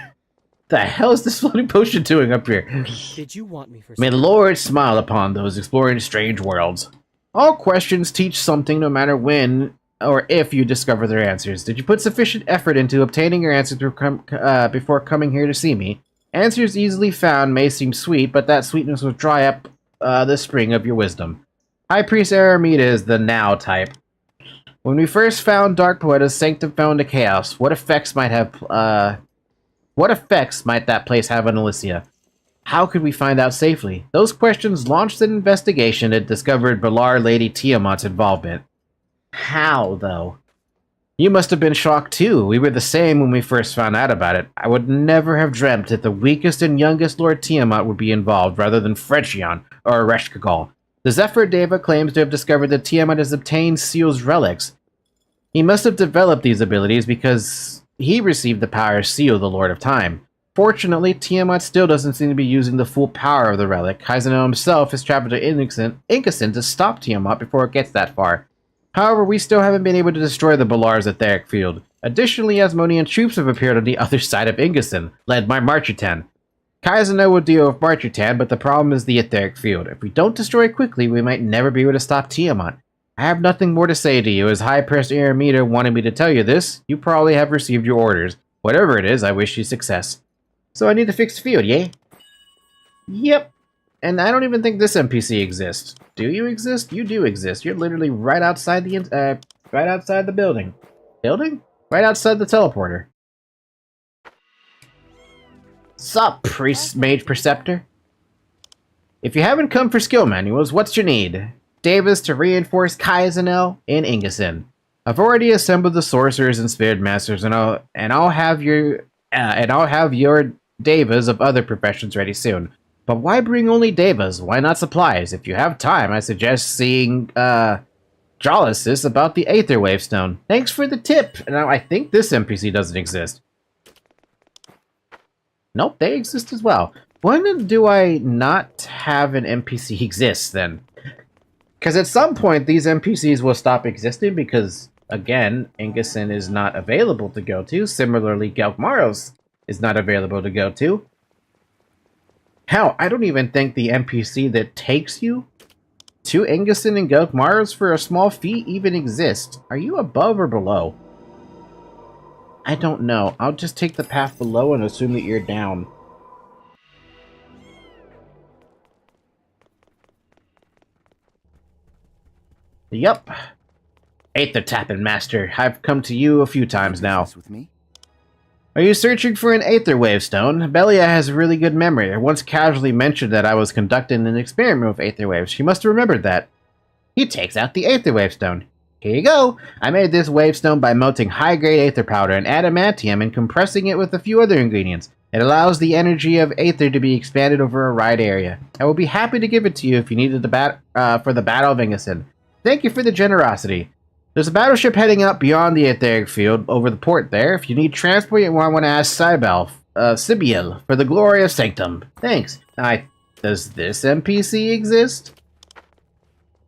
S1: The hell is this floating potion doing up here?
S5: Did you want me for
S1: May the Lord smile upon those exploring strange worlds. All questions teach something no matter when or if you discover their answers. Did you put sufficient effort into obtaining your answers before coming here to see me? Answers easily found may seem sweet, but that sweetness will dry up the spring of your wisdom. High Priest Aramita is the now type. When we first found Dark Poeta's Sanctum fell into chaos, what effects might that place have on Elysia? How could we find out safely? Those questions launched an investigation and discovered Balar Lady Tiamat's involvement. How, though? You must have been shocked too. We were the same when we first found out about it. I would never have dreamt that the weakest and youngest Lord Tiamat would be involved rather than Frechion or Ereshkigal. The Zephyr Deva claims to have discovered that Tiamat has obtained Seal's relics. He must have developed these abilities because he received the power of Seal, the Lord of Time. Fortunately, Tiamat still doesn't seem to be using the full power of the relic. Kaizenau himself has traveled to Ingison to stop Tiamat before it gets that far. However, we still haven't been able to destroy the Balar's etheric field. Additionally, Asmodian troops have appeared on the other side of Ingison, led by Marchitan. Kaizenau will deal with Marchitan, but the problem is the etheric field. If we don't destroy it quickly, we might never be able to stop Tiamat. I have nothing more to say to you. As High Priest Aramita wanted me to tell you this, you probably have received your orders. Whatever it is, I wish you success. So I need to fix the field, yay? Yep. And I don't even think this NPC exists. Do you exist? You do exist. You're literally right outside the building. Building? Right outside the teleporter. Sup, Priest Mage Preceptor? If you haven't come for skill manuals, what's your need? Davis to reinforce Kaizenau in Ingison. I've already assembled the sorcerers and spirit masters, and I'll have your devas of other professions ready soon. But why bring only devas? Why not supplies? If you have time, I suggest seeing Jolasis about the Aether Wave Stone. Thanks for the tip. Now I think this NPC doesn't exist. Nope, they exist as well. When do I not have an NPC exist then? Because at some point these NPCs will stop existing because, again, Ingison is not available to go to. Similarly, Gelkmaros is not available to go to. Hell, I don't even think the NPC that takes you to Ingison and Gelkmaros for a small fee even exists. Are you above or below? I don't know. I'll just take the path below and assume that you're down. Yup. Aether Tapping Master. I've come to you a few times now.
S6: With me?
S1: Are you searching for an Aether Wave Stone? Belia has a really good memory. I once casually mentioned that I was conducting an experiment with Aether Waves. She must have remembered that. He takes out the Aether Wave Stone. Here you go. I made this wave stone by melting high-grade aether powder and adamantium and compressing it with a few other ingredients. It allows the energy of aether to be expanded over a wide area. I will be happy to give it to you if you need it for the Battle of Ingison. Thank you for the generosity. There's a battleship heading up beyond the etheric field over the port there. If you need transport, you want to ask Sibyl for the glory of Sanctum. Thanks. Does this NPC exist?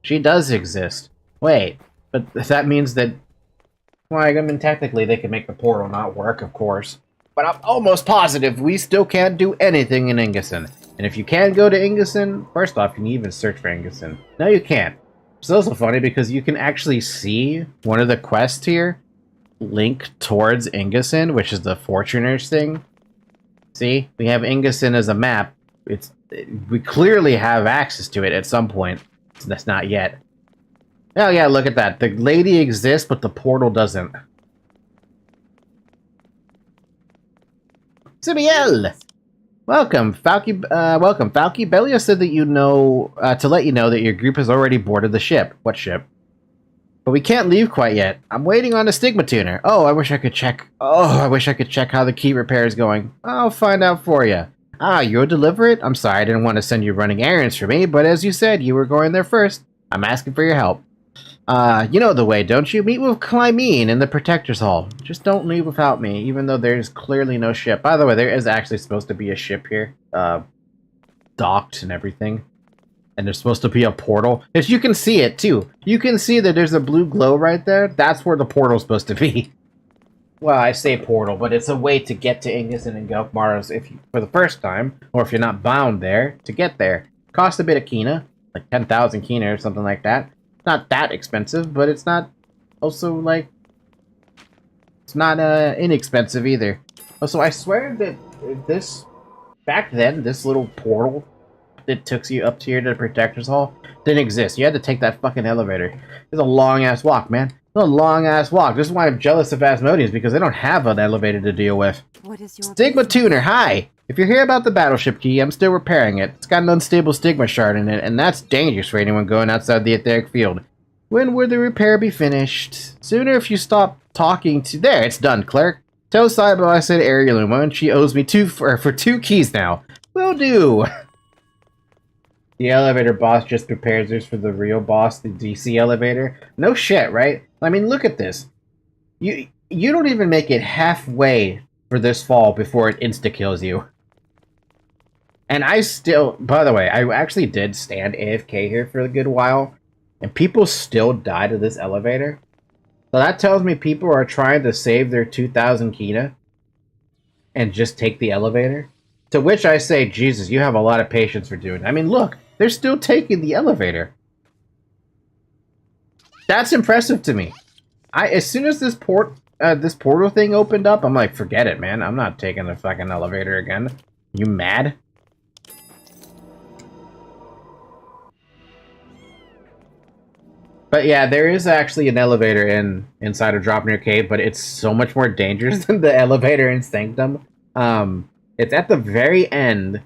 S1: She does exist. Wait. But that means that, well, I mean, technically they can make the portal not work, of course. But I'm almost positive we still can't do anything in Ingison. And if you can go to Ingison, first off, can you even search for Ingison? No, you can't. It's also funny because you can actually see one of the quests here link towards Ingison, which is the Fortuners thing. See? We have Ingison as a map, we clearly have access to it at some point. So that's not yet. Oh yeah, look at that. The lady exists, but the portal doesn't. Sibiel! Welcome, Falky. Welcome, Falky. Belia said that to let you know that your group has already boarded the ship. What ship? But we can't leave quite yet. I'm waiting on a stigma tuner. Oh, I wish I could check. Oh, I wish I could check how the key repair is going. I'll find out for you. Ah, you'll deliver it? I'm sorry, I didn't want to send you running errands for me, but as you said, you were going there first. I'm asking for your help. You know the way, don't you? Meet with Clymene in the Protector's Hall. Just don't leave without me, even though there's clearly no ship. By the way, there is actually supposed to be a ship here. Docked and everything. And there's supposed to be a portal. As you can see it, too. You can see that there's a blue glow right there. That's where the portal's supposed to be. Well, I say portal, but it's a way to get to Ingus and Ngokmaros for the first time, or if you're not bound there, to get there. Costs a bit of Kina, like 10,000 Kina or something like that. Not that expensive, but it's not also, like, it's not inexpensive either. Also, I swear that back then, this little portal that took you up here to the Protector's Hall didn't exist. You had to take that fucking elevator. It's a long-ass walk, man. It's a long-ass walk. This is why I'm jealous of Asmodeans, because they don't have an elevator to deal with.
S4: What is your
S1: Stigma Tuner, hi! If you're here about the battleship key, I'm still repairing it. It's got an unstable stigma shard in it, and that's dangerous for anyone going outside the etheric field. When will the repair be finished? Sooner if you stop talking to... There, it's done, clerk. Tell Saibo I said Heirloom, she owes me for 2 keys now. Will do! The elevator boss just prepares us for the real boss, the DC elevator. No shit, right? I mean, look at this. You don't even make it halfway for this fall before it insta-kills you. And I still... By the way, I actually did stand AFK here for a good while, and people still die to this elevator. So that tells me people are trying to save their 2,000 Kina and just take the elevator. To which I say, Jesus, you have a lot of patience for doing it. I mean, look, they're still taking the elevator. That's impressive to me. As soon as this portal thing opened up, I'm like, forget it, man. I'm not taking the fucking elevator again. You mad? But yeah, there is actually an elevator inside of Dropnir Cave, but it's so much more dangerous than the elevator in Sanctum. It's at the very end,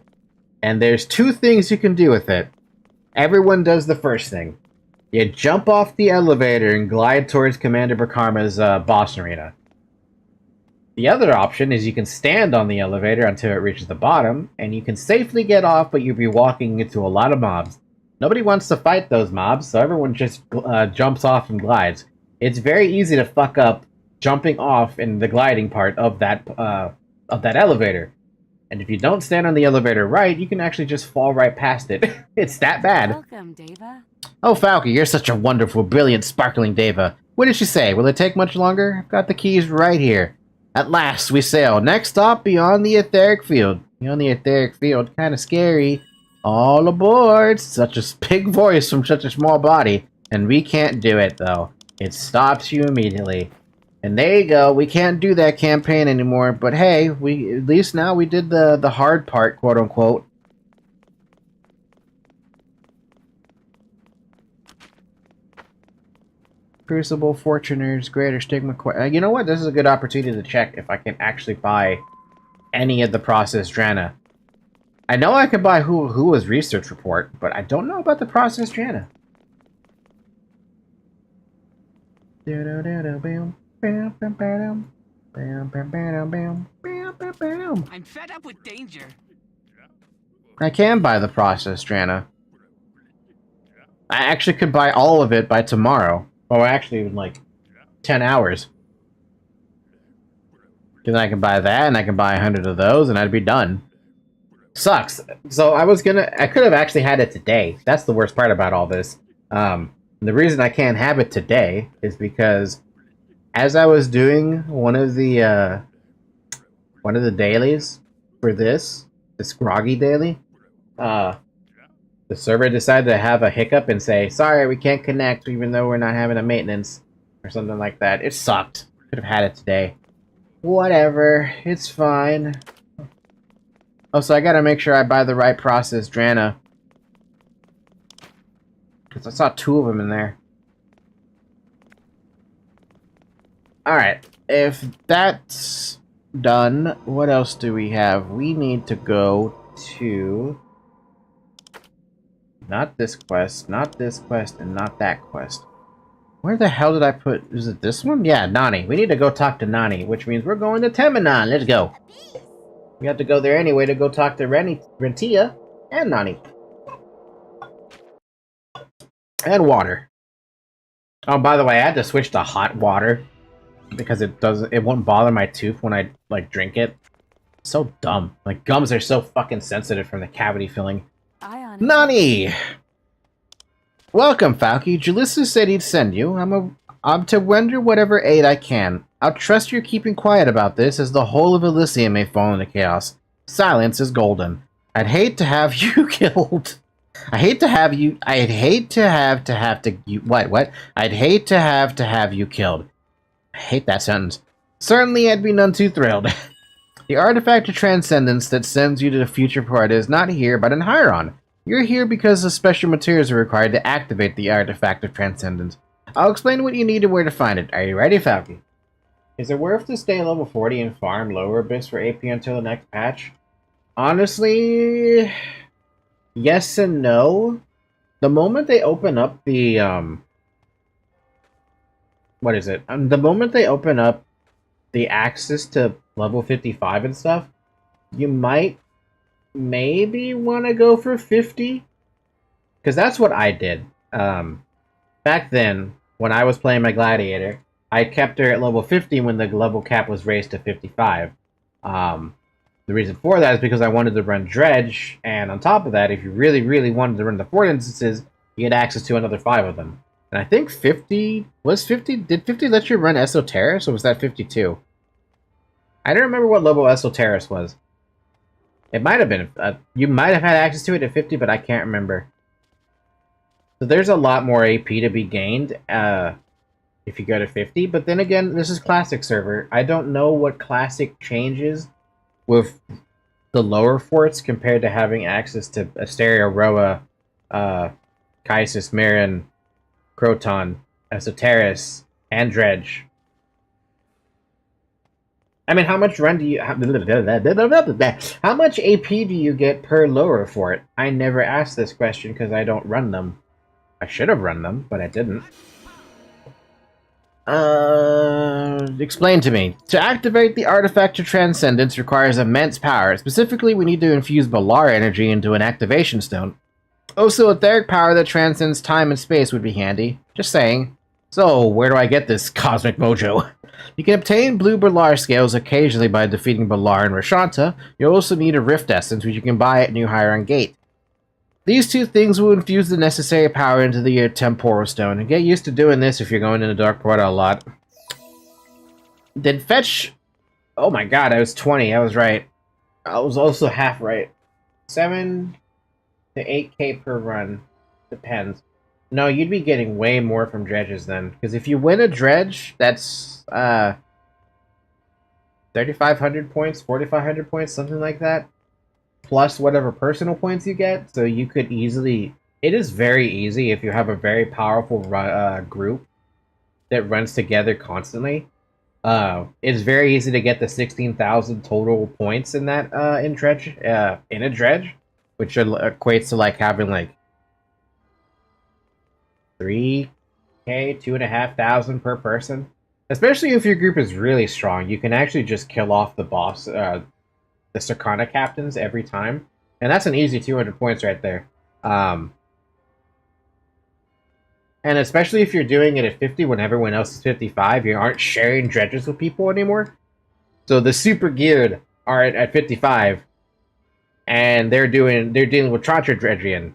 S1: and there's 2 things you can do with it. Everyone does the first thing. You jump off the elevator and glide towards Commander Brakarma's boss arena. The other option is you can stand on the elevator until it reaches the bottom, and you can safely get off, but you'll be walking into a lot of mobs. Nobody wants to fight those mobs, so everyone just jumps off and glides. It's very easy to fuck up jumping off in the gliding part of that elevator. And if you don't stand on the elevator right, you can actually just fall right past it. It's that bad.
S4: Welcome, Deva.
S1: Oh, Falky, you're such a wonderful, brilliant, sparkling Deva. What did she say? Will it take much longer? I've got the keys right here. At last, we sail. Next stop, beyond the etheric field. Beyond the etheric field, kind of scary. All aboard! Such a big voice from such a small body. And we can't do it, though. It stops you immediately. And there you go. We can't do that campaign anymore. But hey, at least now we did the hard part, quote unquote. Crucible, Fortuners, Greater Stigma... you know what? This is a good opportunity to check if I can actually buy any of the processed Drana. I know I can buy Hua's research report, but I don't know about the processed Drana.
S5: I'm fed up with danger.
S1: I can buy the processed Drana. I actually could buy all of it by tomorrow. Well, actually, in like 10 hours. Then I can buy that, and I can buy 100 of those, and I'd be done. Sucks. So I could have actually had it today. That's the worst part about all this. The reason I can't have it today is because as I was doing one of the dailies for this groggy daily, the server decided to have a hiccup and say, sorry, we can't connect even though we're not having a maintenance or something like that. It sucked. Could have had it today. Whatever. It's fine. Oh, so I gotta make sure I buy the right processed Drana. Because I saw 2 of them in there. Alright, if that's done, what else do we have? We need to go to... not this quest, and not that quest. Where the hell did I put... is it this one? Yeah, Nani. We need to go talk to Nani, which means we're going to Temenon. Let's go. We have to go there anyway to go talk to Rentia and Nani. And water. Oh, by the way, I had to switch to hot water because it won't bother my tooth when I like drink it. So dumb. Like gums are so fucking sensitive from the cavity filling.
S4: Aion.
S1: Nani! Welcome, Falky. Julissa said he'd send you. I'm to render whatever aid I can. I'll trust you're keeping quiet about this, as the whole of Elysium may fall into chaos. Silence is golden. I'd hate to have you killed. I'd hate to have you killed. I hate that sentence. Certainly I'd be none too thrilled. The artifact of transcendence that sends you to the future part is not here, but in Hyron. You're here because the special materials are required to activate the artifact of transcendence. I'll explain what you need and where to find it. Are you ready, Falky? Is it worth to stay level 40 and farm lower abyss for AP until the next patch? Honestly, yes and no. The moment they open up the what is it? The moment they open up the access to level 55 and stuff, you might maybe want to go for 50, because that's what I did. Back then, when I was playing my gladiator, I kept her at level 50 when the level cap was raised to 55. The reason for that is because I wanted to run Dredge, and on top of that, if you really, really wanted to run the 4 instances, you had access to another 5 of them. And I think 50... did 50 let you run Esoterras, or was that 52? I don't remember what level Esoterras was. It might have been... you might have had access to it at 50, but I can't remember. So there's a lot more AP to be gained if you go to 50. But then again, this is Classic server. I don't know what Classic changes with the lower forts compared to having access to Asteria, Roa, Kaisis, Marin, Croton, Esoterras, and Dredge. I mean, how much run do you... how much AP do you get per lower fort? I never asked this question because I don't run them. I should have run them, but I didn't. Explain to me. To activate the artifact of transcendence requires immense power. Specifically, we need to infuse Balar energy into an activation stone. Also, etheric power that transcends time and space would be handy. Just saying. So, where do I get this cosmic mojo? You can obtain blue Balar scales occasionally by defeating Balar and Rashanta. You also need a Rift Essence, which you can buy at New Hyron Gate. These 2 things will infuse the necessary power into the Temporal Stone, and get used to doing this if you're going into Dark Poeta a lot. Then fetch... oh my god, I was 20, I was right. I was also half right. 7 to 8k per run. Depends. No, you'd be getting way more from dredges then, because if you win a dredge, that's 3,500 points, 4,500 points, something like that, plus whatever personal points you get. So you could easily... it is very easy if you have a very powerful group that runs together constantly. It's very easy to get the 16,000 total points in that in a dredge, which equates to like having like 3k, 2,500 per person. Especially if your group is really strong, you can actually just kill off the boss, the Sarkana captains every time, and that's an easy 200 points right there. And especially if you're doing it at 50 when everyone else is 55, you aren't sharing dredges with people anymore. So the super geared are at 55, and they're dealing with Trancha Dredgian.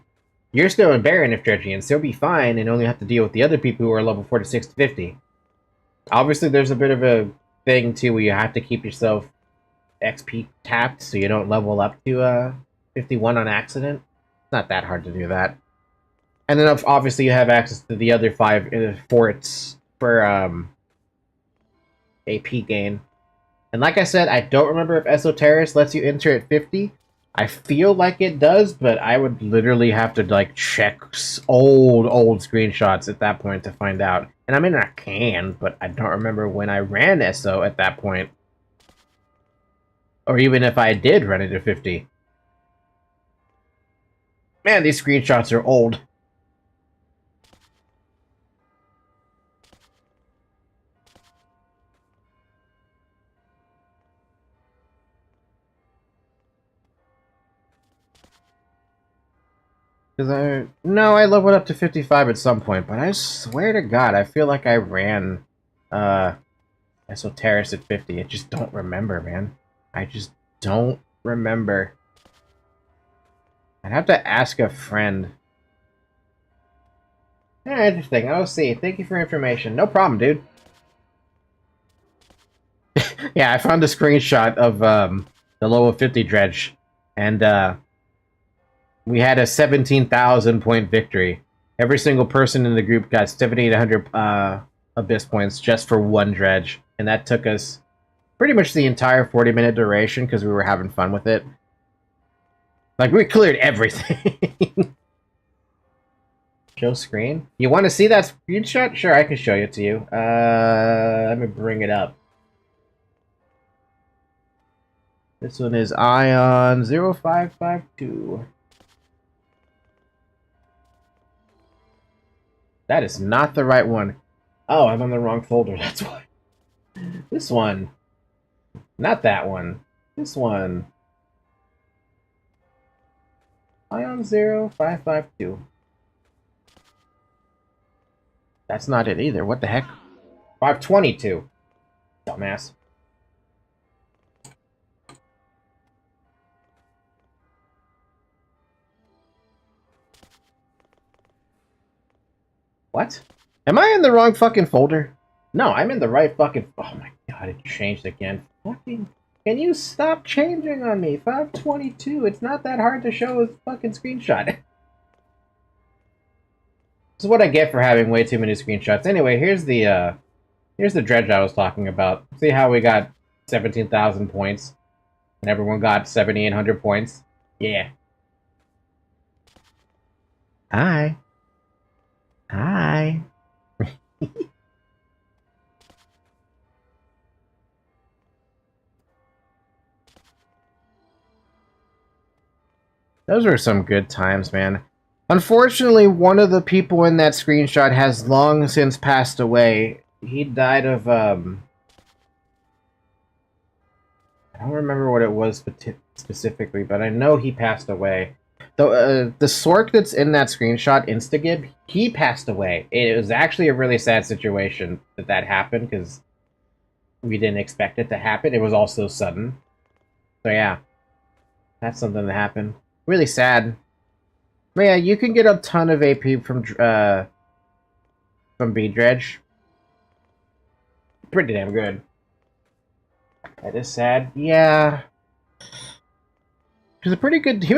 S1: You're still in Baron if Dredgian, so you'll be fine and only have to deal with the other people who are level 46 to 50. Obviously, there's a bit of a thing too where you have to keep yourself XP tapped so you don't level up to 51 on accident. It's not that hard to do that. And then obviously you have access to the other 5 forts for AP gain. And like I said, I don't remember if Esoterras lets you enter at 50, I feel like it does, but I would literally have to like check old screenshots at that point to find out. And I mean, I can, but I don't remember when I ran SO at that point. Or even if I did run it to 50. Man, these screenshots are old. Because I leveled up to 55 at some point, but I swear to God, I feel like I ran Esoterrorist at 50. I just don't remember, man. I just don't remember. I'd have to ask a friend. Yeah, interesting. Oh, see. Thank you for information. No problem, dude. Yeah, I found a screenshot of the level 50 dredge, and we had a 17,000 point victory. Every single person in the group got 7,800 abyss points just for one dredge, and that took us pretty much the entire 40-minute duration because we were having fun with it. Like, we cleared everything. Show screen? You want to see that screenshot? Sure, I can show it to you. Let me bring it up. This one is Aion 0552. That is not the right one. Oh, I'm on the wrong folder, that's why. This one. Not that one. This one. Aion 0552. That's not it either. What the heck? 522. Dumbass. What? Am I in the wrong fucking folder? No, I'm in the right fucking... Oh my god, it changed again. Fucking... Can you stop changing on me? 522. It's not that hard to show a fucking screenshot. This is what I get for having way too many screenshots. Anyway, here's the dredge I was talking about. See how we got 17,000 points? And everyone got 7,800 points? Yeah. Hi. Hi. Those were some good times, man. Unfortunately, one of the people in that screenshot has long since passed away. He died of, I don't remember what it was specifically, but I know he passed away. The Sork that's in that screenshot, Instagib, he passed away. It was actually a really sad situation that happened, because we didn't expect it to happen. It was all so sudden. So yeah, that's something that happened. Really sad. But yeah, you can get a ton of AP from B-Dredge. Pretty damn good. That is sad. Yeah. He was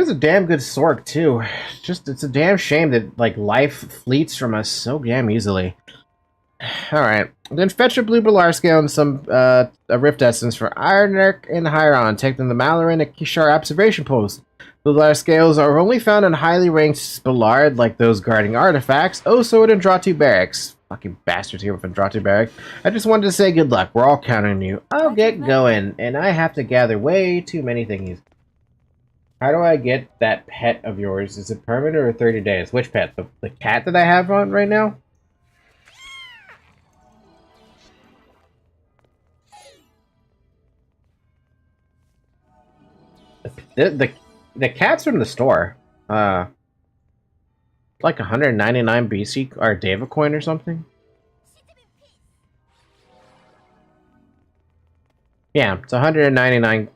S1: a damn good Sork, too. It's a damn shame that, like, life fleets from us so damn easily. Alright. Then fetch a blue Balar scale and some, a Rift Essence for Ironarch and Hyron. Take them to Malaran at Kishar Observation Post. Balar scales are only found in highly ranked Ballard, like those guarding artifacts. Oh, so in Andratu Barracks. Fucking bastards here with Andratu Barracks. I just wanted to say good luck. We're all counting on you. I'll get going, and I have to gather way too many thingies. How do I get that pet of yours? Is it permanent or 30 days? Which pet? The cat that I have on right now? The cat's from the store. Like 199 BC or Deva coin or something. Yeah, it's 199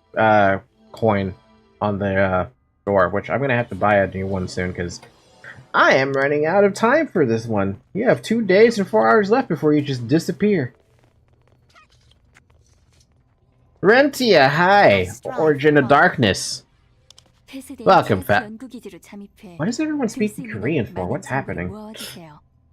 S1: coin on the store, which I'm gonna have to buy a new one soon because I am running out of time for this one. You have 2 days and 4 hours left before you just disappear. Rentia, hi! Origin of Darkness. Welcome, What is everyone speaking Korean for? What's happening?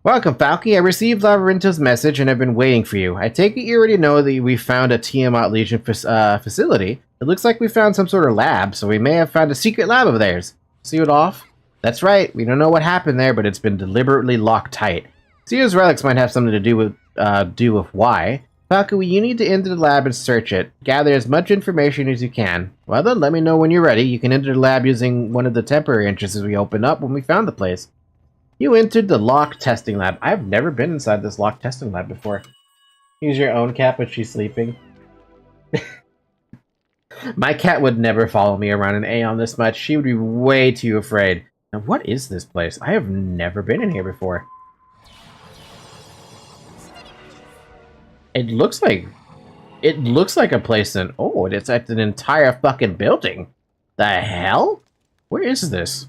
S1: Welcome, Falky. I received Lavarinto's message and I've been waiting for you. I take it you already know that we found a Tiamat Legion facility. It looks like we found some sort of lab, so we may have found a secret lab of theirs. Sealed off? That's right, we don't know what happened there, but it's been deliberately locked tight. Seal's relics might have something to do with why. Falco, you need to enter the lab and search it. Gather as much information as you can. Well then, let me know when you're ready. You can enter the lab using one of the temporary entrances we opened up when we found the place. You entered the locked testing lab. I've never been inside this locked testing lab before. Use your own cat, but she's sleeping. My cat would never follow me around in Aion this much. She would be way too afraid. Now, what is this place? I have never been in here before. It looks like a place in... Oh, it's like an entire fucking building. The hell? Where is this?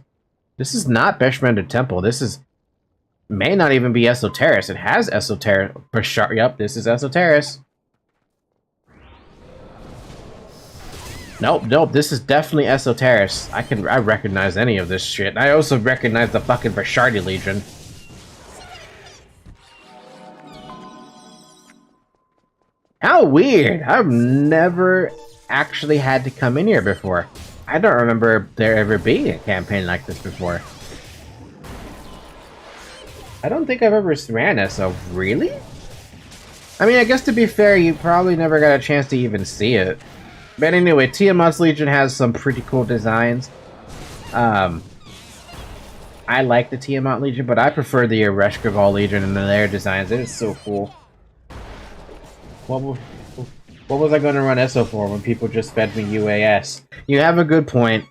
S1: This is not Beshmender Temple. This is... May not even be Esoterris. It has Esoterris. For sure. Yep, this is Esoterris. Nope, this is definitely Esoterris. I recognize any of this shit. I also recognize the fucking Vershardi Legion. How weird! I've never actually had to come in here before. I don't remember there ever being a campaign like this before. I don't think I've ever ran ESO. Really? I mean, I guess to be fair, you probably never got a chance to even see it. But anyway, Tiamat's Legion has some pretty cool designs. I like the Tiamat Legion, but I prefer the Ereshkigal Legion and their designs. It is so cool. What was I going to run ESO for when people just fed me UAS? You have a good point.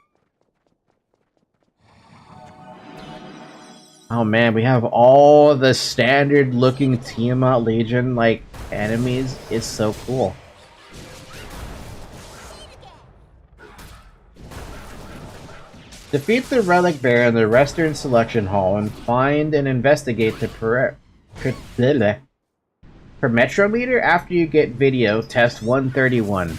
S1: Oh man, we have all the standard looking Tiamat Legion like enemies. It's so cool. Defeat the Relic Bear in the Western Selection Hall and find and investigate the Permetrometer after you get video test 131.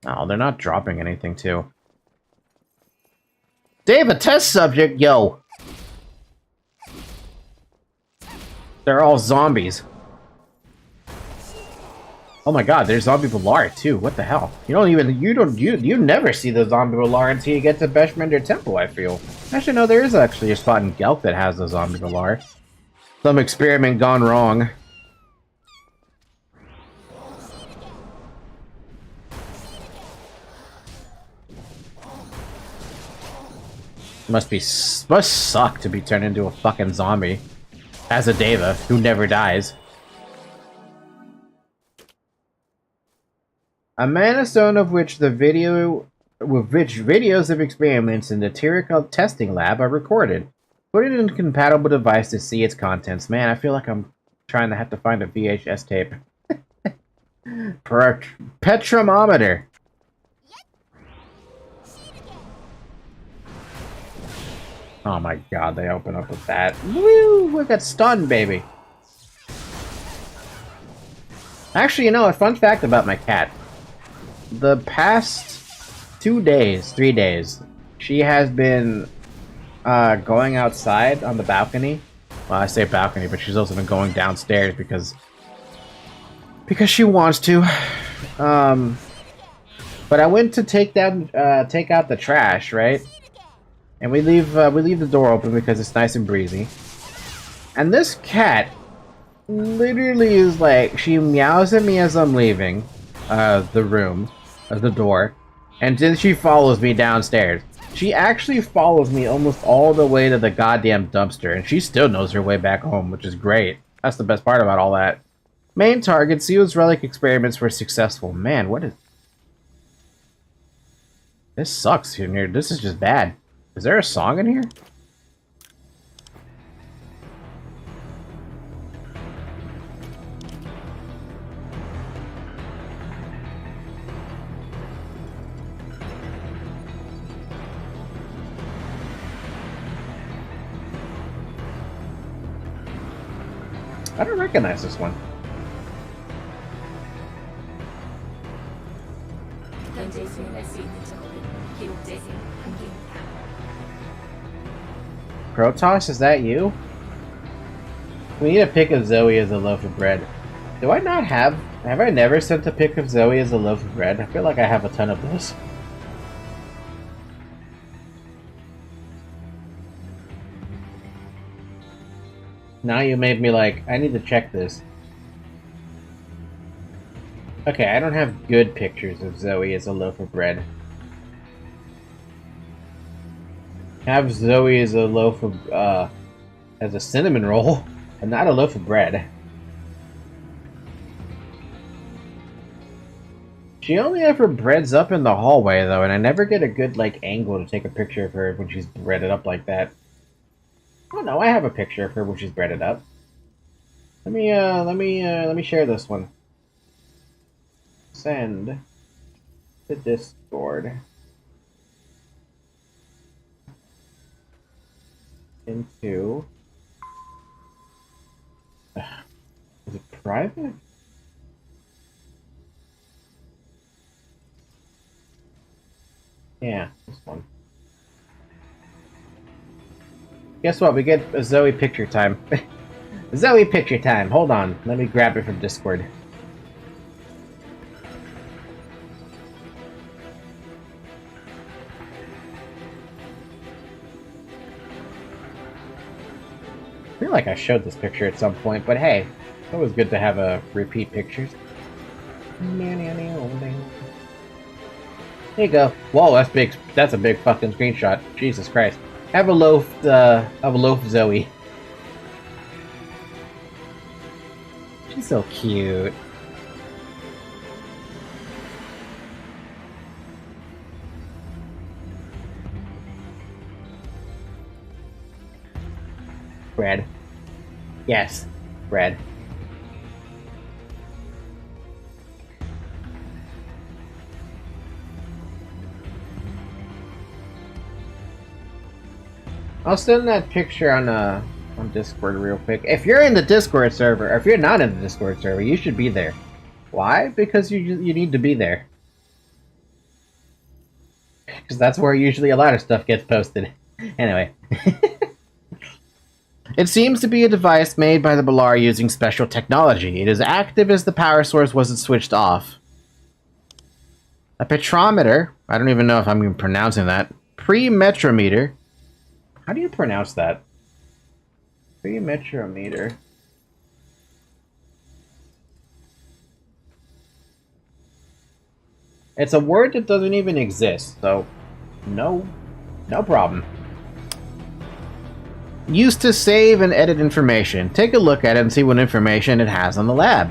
S1: Oh, they're not dropping anything too. Dave, a test subject, yo! They're all zombies. Oh my god, there's zombie Valar too. What the hell? You never see the zombie Valar until you get to Beshmender Temple, I feel. Actually, no, there is actually a spot in Gelk that has the zombie Valar. Some experiment gone wrong. Must suck to be turned into a fucking zombie. As a Deva, who never dies. A mana stone of which videos of experiments in the Tirical testing lab are recorded. Put it in a compatible device to see its contents. Man, I feel like I'm trying to have to find a VHS tape. Petrometer. Oh my god, they open up with that. Woo! We got stunned, baby. Actually, you know, a fun fact about my cat. The past 3 days, she has been going outside on the balcony. Well, I say balcony, but she's also been going downstairs because she wants to. But I went to take out the trash, right? And we leave the door open because it's nice and breezy. And this cat literally is like, she meows at me as I'm leaving the room, the door, and then she follows me downstairs. She actually follows me almost all the way to the goddamn dumpster, and she still knows her way back home, which is great. That's the best part about all that. Main target, Seal's relic experiments were successful. Man, what is... This sucks in here. This is just bad. Is there a song in here? I don't recognize this one. Protoss, is that you? We need to pick a Zoe as a loaf of bread. Do I not have... Have I never sent a pic of Zoe as a loaf of bread? I feel like I have a ton of those. Now you made me like, I need to check this. Okay, I don't have good pictures of Zoe as a loaf of bread. Have Zoe as a loaf of, as a cinnamon roll, and not a loaf of bread. She only ever breads up in the hallway, though, and I never get a good, like, angle to take a picture of her when she's breaded up like that. Oh no, I have a picture of her when she's breaded up. Let me share this one. Send to Discord. Into... Is it private? Yeah, this one. Guess what? We get a Zoe picture time. Zoe picture time. Hold on. Let me grab it from Discord. I feel like I showed this picture at some point, but hey, it's always good to have a repeat pictures. There you go. Whoa, that's big. That's a big fucking screenshot. Jesus Christ. Have a loaf, Zoe. She's so cute. Bread. Yes, bread. I'll send that picture on Discord real quick. If you're in the Discord server, or if you're not in the Discord server, you should be there. Why? Because you need to be there. Because that's where usually a lot of stuff gets posted. Anyway. It seems to be a device made by the Balar using special technology. It is active as the power source wasn't switched off. A petrometer. I don't even know if I'm even pronouncing that. Pre-metrometer. How do you pronounce that? Pre-metrometer. It's a word that doesn't even exist, so no problem. Used to save and edit information. Take a look at it and see what information it has on the lab.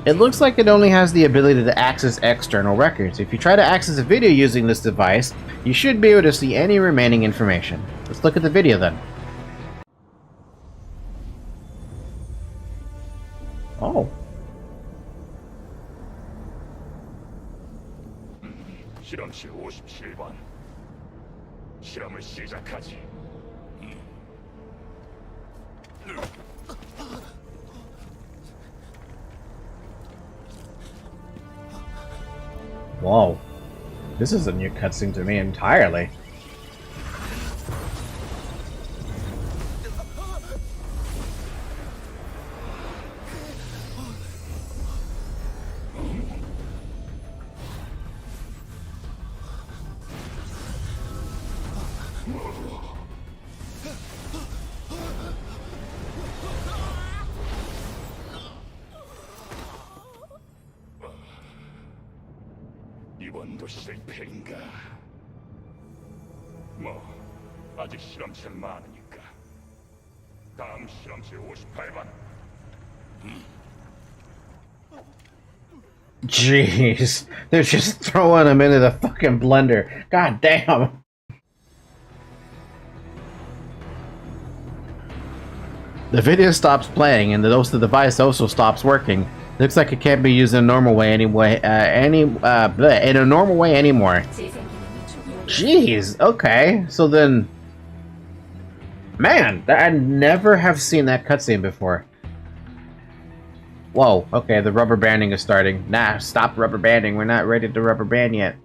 S1: It looks like it only has the ability to access external records. If you try to access a video using this device, you should be able to see any remaining information. Let's look at the video then. Oh.
S3: 실험실 57번. 실험을 시작하지.
S1: Whoa. This is a new cutscene to me entirely.
S3: 이번도 실패인가? 뭐 아직 실험실 많으니까. 다음 실험실 58번.
S1: Jeez. They're just throwing him into the fucking blender. God damn. The video stops playing and the device also stops working. Looks like it can't be used in a normal way anyway. In a normal way anymore. Jeez. Okay. So then, man, I never have seen that cutscene before. Whoa. Okay, the rubber banding is starting. Nah, stop rubber banding. We're not ready to rubber band yet.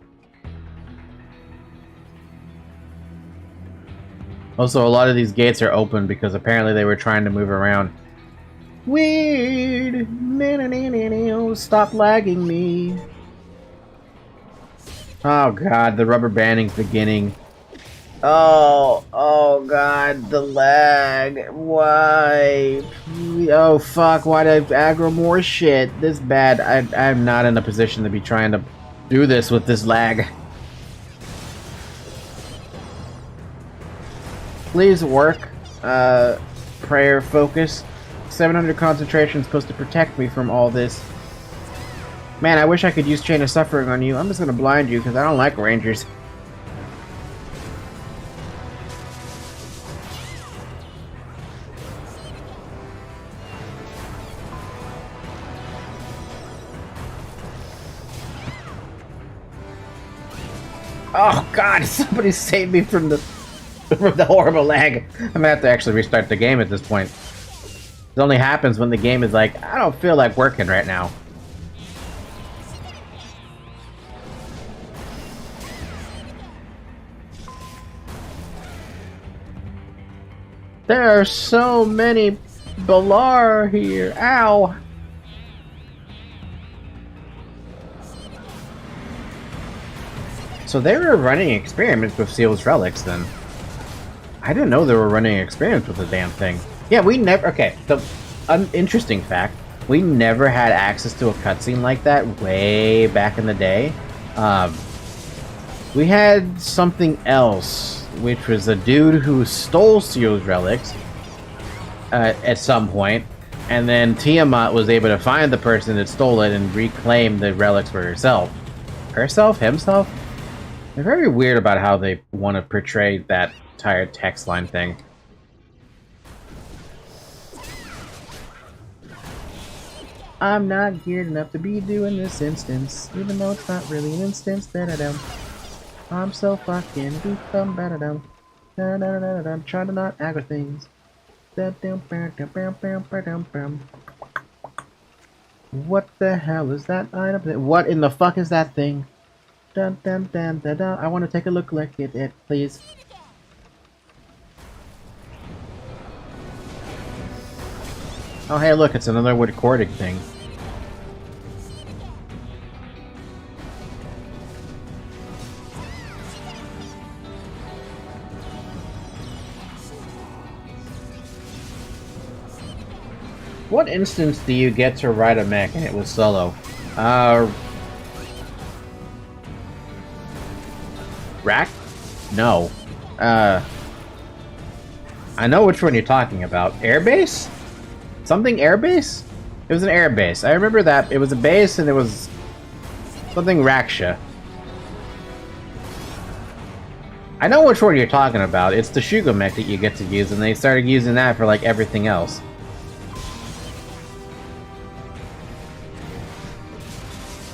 S1: Also, a lot of these gates are open because apparently they were trying to move around. Weird. Stop lagging me. Oh god, the rubber banding's beginning. Oh god, the lag. Why? Oh fuck, why did I aggro more shit? This bad. I'm not in a position to be trying to do this with this lag. Please work. Prayer focus. 700 concentration is supposed to protect me from all this. Man, I wish I could use Chain of Suffering on you. I'm just gonna blind you because I don't like Rangers. Oh god, somebody save me from the horrible lag. I'm gonna have to actually restart the game at this point. It only happens when the game is like, I don't feel like working right now. There are so many Balar here. Ow! So they were running experiments with Seal's relics then. I didn't know they were running experiments with the damn thing. Yeah, we never... Okay, so, interesting fact. We never had access to a cutscene like that way back in the day. We had something else, which was a dude who stole Seal's relics at some point, and then Tiamat was able to find the person that stole it and reclaim the relics for herself. Herself? Himself? They're very weird about how they want to portray that entire text line thing. I'm not geared enough to be doing this instance, even though it's not really an instance. Da-da-dum. I'm so fucking dumb. Da-da-dum. Da-da-da-da-dum. Trying to not aggro things. Da-dum-bam-bam-bam-bam-bam. What the hell is that item? What in the fuck is that thing? Dun dun dun dun dun. I want to take a look at it, please. Oh hey, look, it's another recording thing. What instance do you get to ride a mech and it was solo? Rack? No. I know which one you're talking about. Airbase? Something airbase? It was an airbase. I remember that. It was a base and it was something Raksha. I know which one you're talking about. It's the Shugo mech that you get to use, and they started using that for like everything else.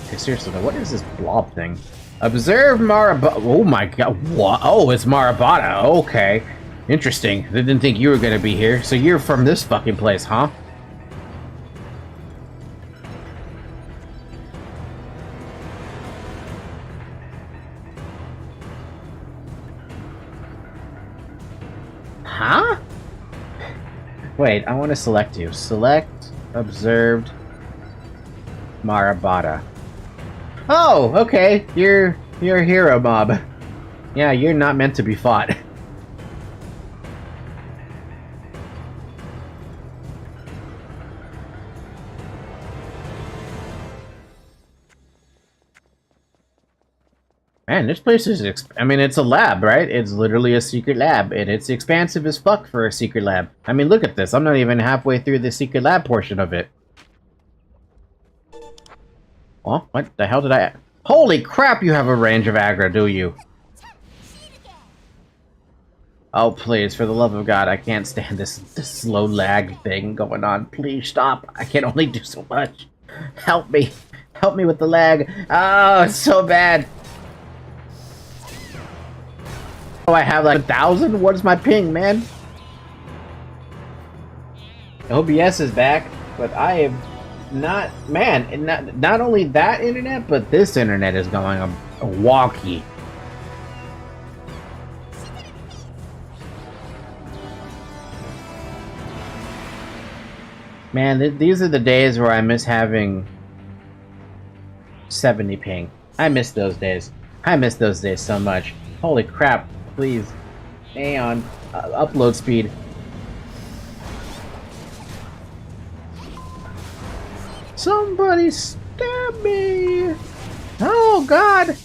S1: Okay, seriously though, what is this blob thing? Observe Marabata. Oh my god, what? Oh, it's Marabata. Okay. Interesting. I didn't think you were gonna be here. So you're from this fucking place, huh? Huh? Wait, I want to select you. Select observed Marabata. Oh, okay. You're a hero mob. Yeah, you're not meant to be fought. Man, this place is... I mean, it's a lab, right? It's literally a secret lab, and it's expansive as fuck for a secret lab. I mean, look at this. I'm not even halfway through the secret lab portion of it. Oh, what the hell did I... Holy crap, you have a range of aggro, do you? Oh, please, for the love of God, I can't stand this slow lag thing going on. Please stop. I can only do so much. Help me. Help me with the lag. Oh, it's so bad. Oh, I have like 1,000? What is my ping, man? OBS is back, but I am not... Man, not only that internet, but this internet is going a wonky. Man, these are the days where I miss having 70 ping. I miss those days. I miss those days so much. Holy crap, please. Aion, upload speed. Somebody stab me! Oh god!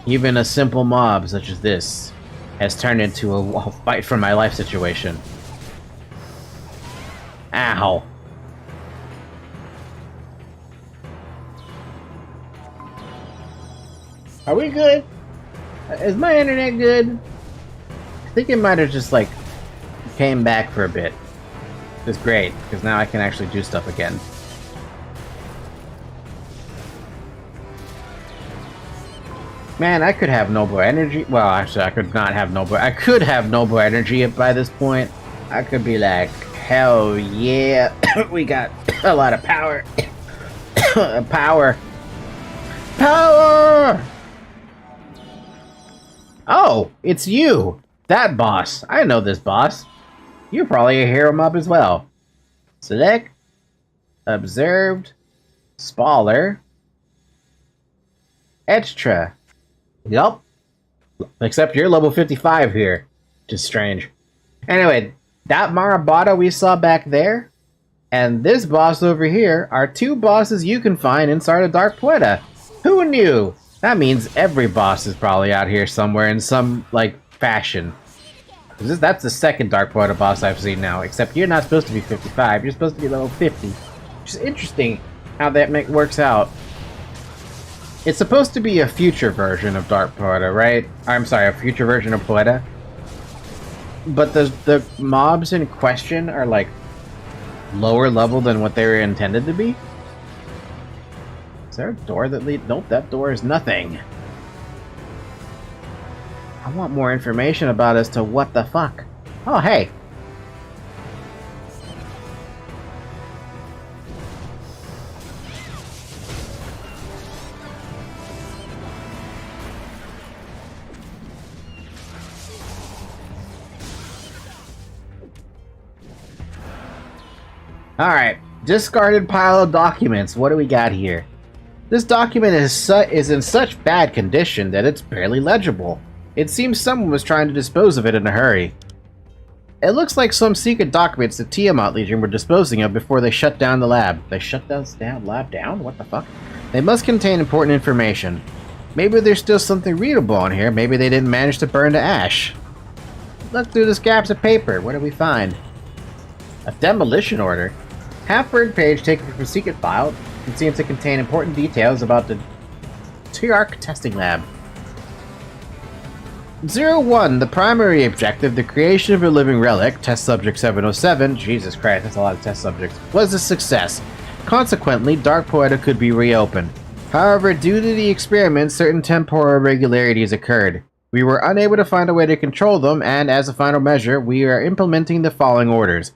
S1: Even a simple mob such as this has turned into a fight for my life situation. Ow. Are we good? Is my internet good? I think it might have just, like, came back for a bit. It's great, because now I can actually do stuff again. Man, I could have noble energy. Well, actually, I could not have noble. I could have noble energy by this point. I could be like, hell yeah, we got a lot of power. Power. Power! Oh, it's you! That boss. I know this boss. You're probably a hero mob as well. Select. Observed. Spaller. Atreia. Yup. Except you're level 55 here. Just strange. Anyway, that Marabata we saw back there, and this boss over here are two bosses you can find inside of Dark Poeta. Who knew? That means every boss is probably out here somewhere in some, like, fashion. That's the second Dark Poeta boss I've seen now, except you're not supposed to be 55, you're supposed to be level 50. Which is interesting how that works out. It's supposed to be a future version of Dark Poeta, right? I'm sorry, a future version of Poeta. But the mobs in question are, like, lower level than what they were intended to be? Is there a door that leads? Nope, that door is nothing. I want more information about as to what the fuck. Oh, hey. Alright, discarded pile of documents. What do we got here? This document is in such bad condition that it's barely legible. It seems someone was trying to dispose of it in a hurry. It looks like some secret documents the Tiamat Legion were disposing of before they shut down the lab. They shut the lab down? What the fuck? They must contain important information. Maybe there's still something readable in here. Maybe they didn't manage to burn to ash. Look through the scraps of paper. What do we find? A demolition order? Half-burned page taken from a secret file. It seems to contain important details about the TRARC testing lab. 01. The primary objective, the creation of a living relic, test subject 707, Jesus Christ, that's a lot of test subjects, was a success. Consequently, Dark Poeta could be reopened. However, due to the experiment, certain temporal irregularities occurred. We were unable to find a way to control them, and as a final measure, we are implementing the following orders.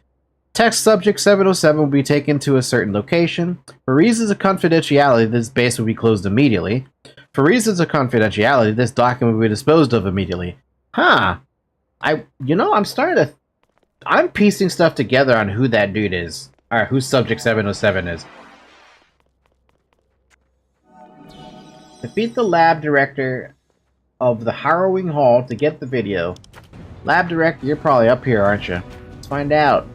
S1: Test subject 707 will be taken to a certain location. For reasons of confidentiality, this base will be closed immediately. For reasons of confidentiality, this document will be disposed of immediately. Huh. I'm piecing stuff together on who that dude is. Or who subject 707 is. Defeat the lab director of the Harrowing Hall to get the video. Lab director, you're probably up here, aren't you? Let's find out.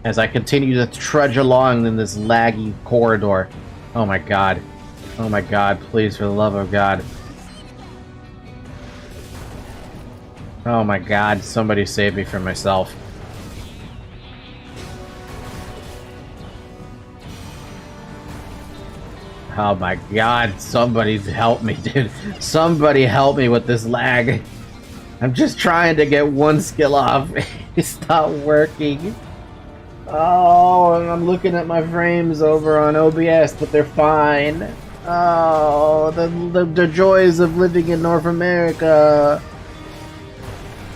S1: As I continue to trudge along in this laggy corridor. Oh my god. Oh my god, please, for the love of God. Oh my god, somebody save me from myself. Oh my god, somebody help me, dude. Somebody help me with this lag. I'm just trying to get one skill off. It's not working. Oh, and I'm looking at my frames over on OBS, but they're fine. Oh, the joys of living in North America.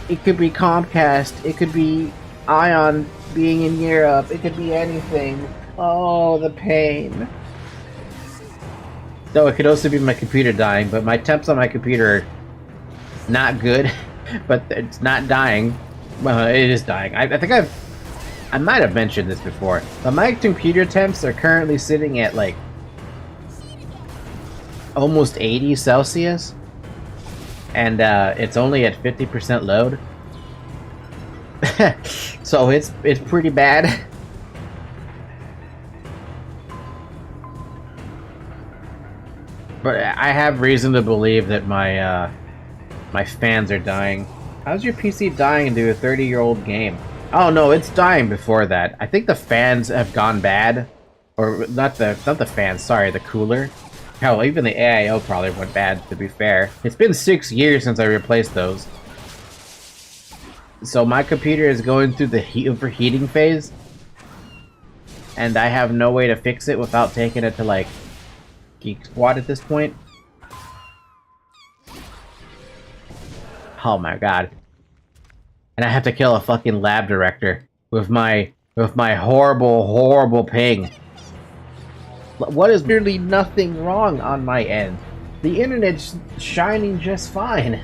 S1: It could be Comcast. It could be Aion being in Europe. It could be anything. Oh, the pain. Though it could also be my computer dying, but my temps on my computer are not good. but it's not dying. Well, it is dying. I think I might have mentioned this before, but my computer temps are currently sitting at like almost 80 Celsius, and it's only at 50% load. So it's pretty bad. But I have reason to believe that my my fans are dying. How's your PC dying into a 30-year-old game? Oh no, it's dying before that. I think the fans have gone bad, or not the fans. Sorry, the cooler. Hell, even the AIO probably went bad. To be fair, it's been 6 years since I replaced those. So my computer is going through the overheating phase, and I have no way to fix it without taking it to like Geek Squad at this point. Oh my god. And I have to kill a fucking lab director with my horrible ping. What is really nothing wrong on my end? The internet's shining just fine.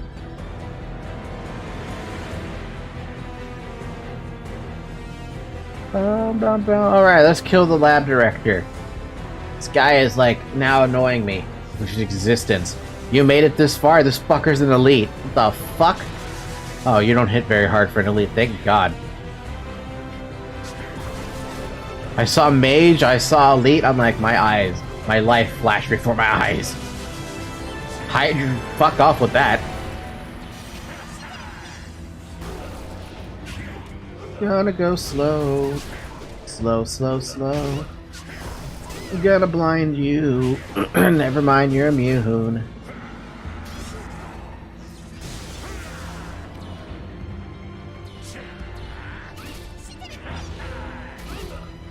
S1: Alright, let's kill the lab director. This guy is like now annoying me with his existence. You made it this far, this fucker's an elite. What the fuck? Oh, you don't hit very hard for an elite, thank god. I saw mage, I saw elite, I'm like, my eyes. My life flashed before my eyes. Fuck off with that. Gonna go slow. Slow, slow, slow. Gonna blind you. Never mind, you're immune.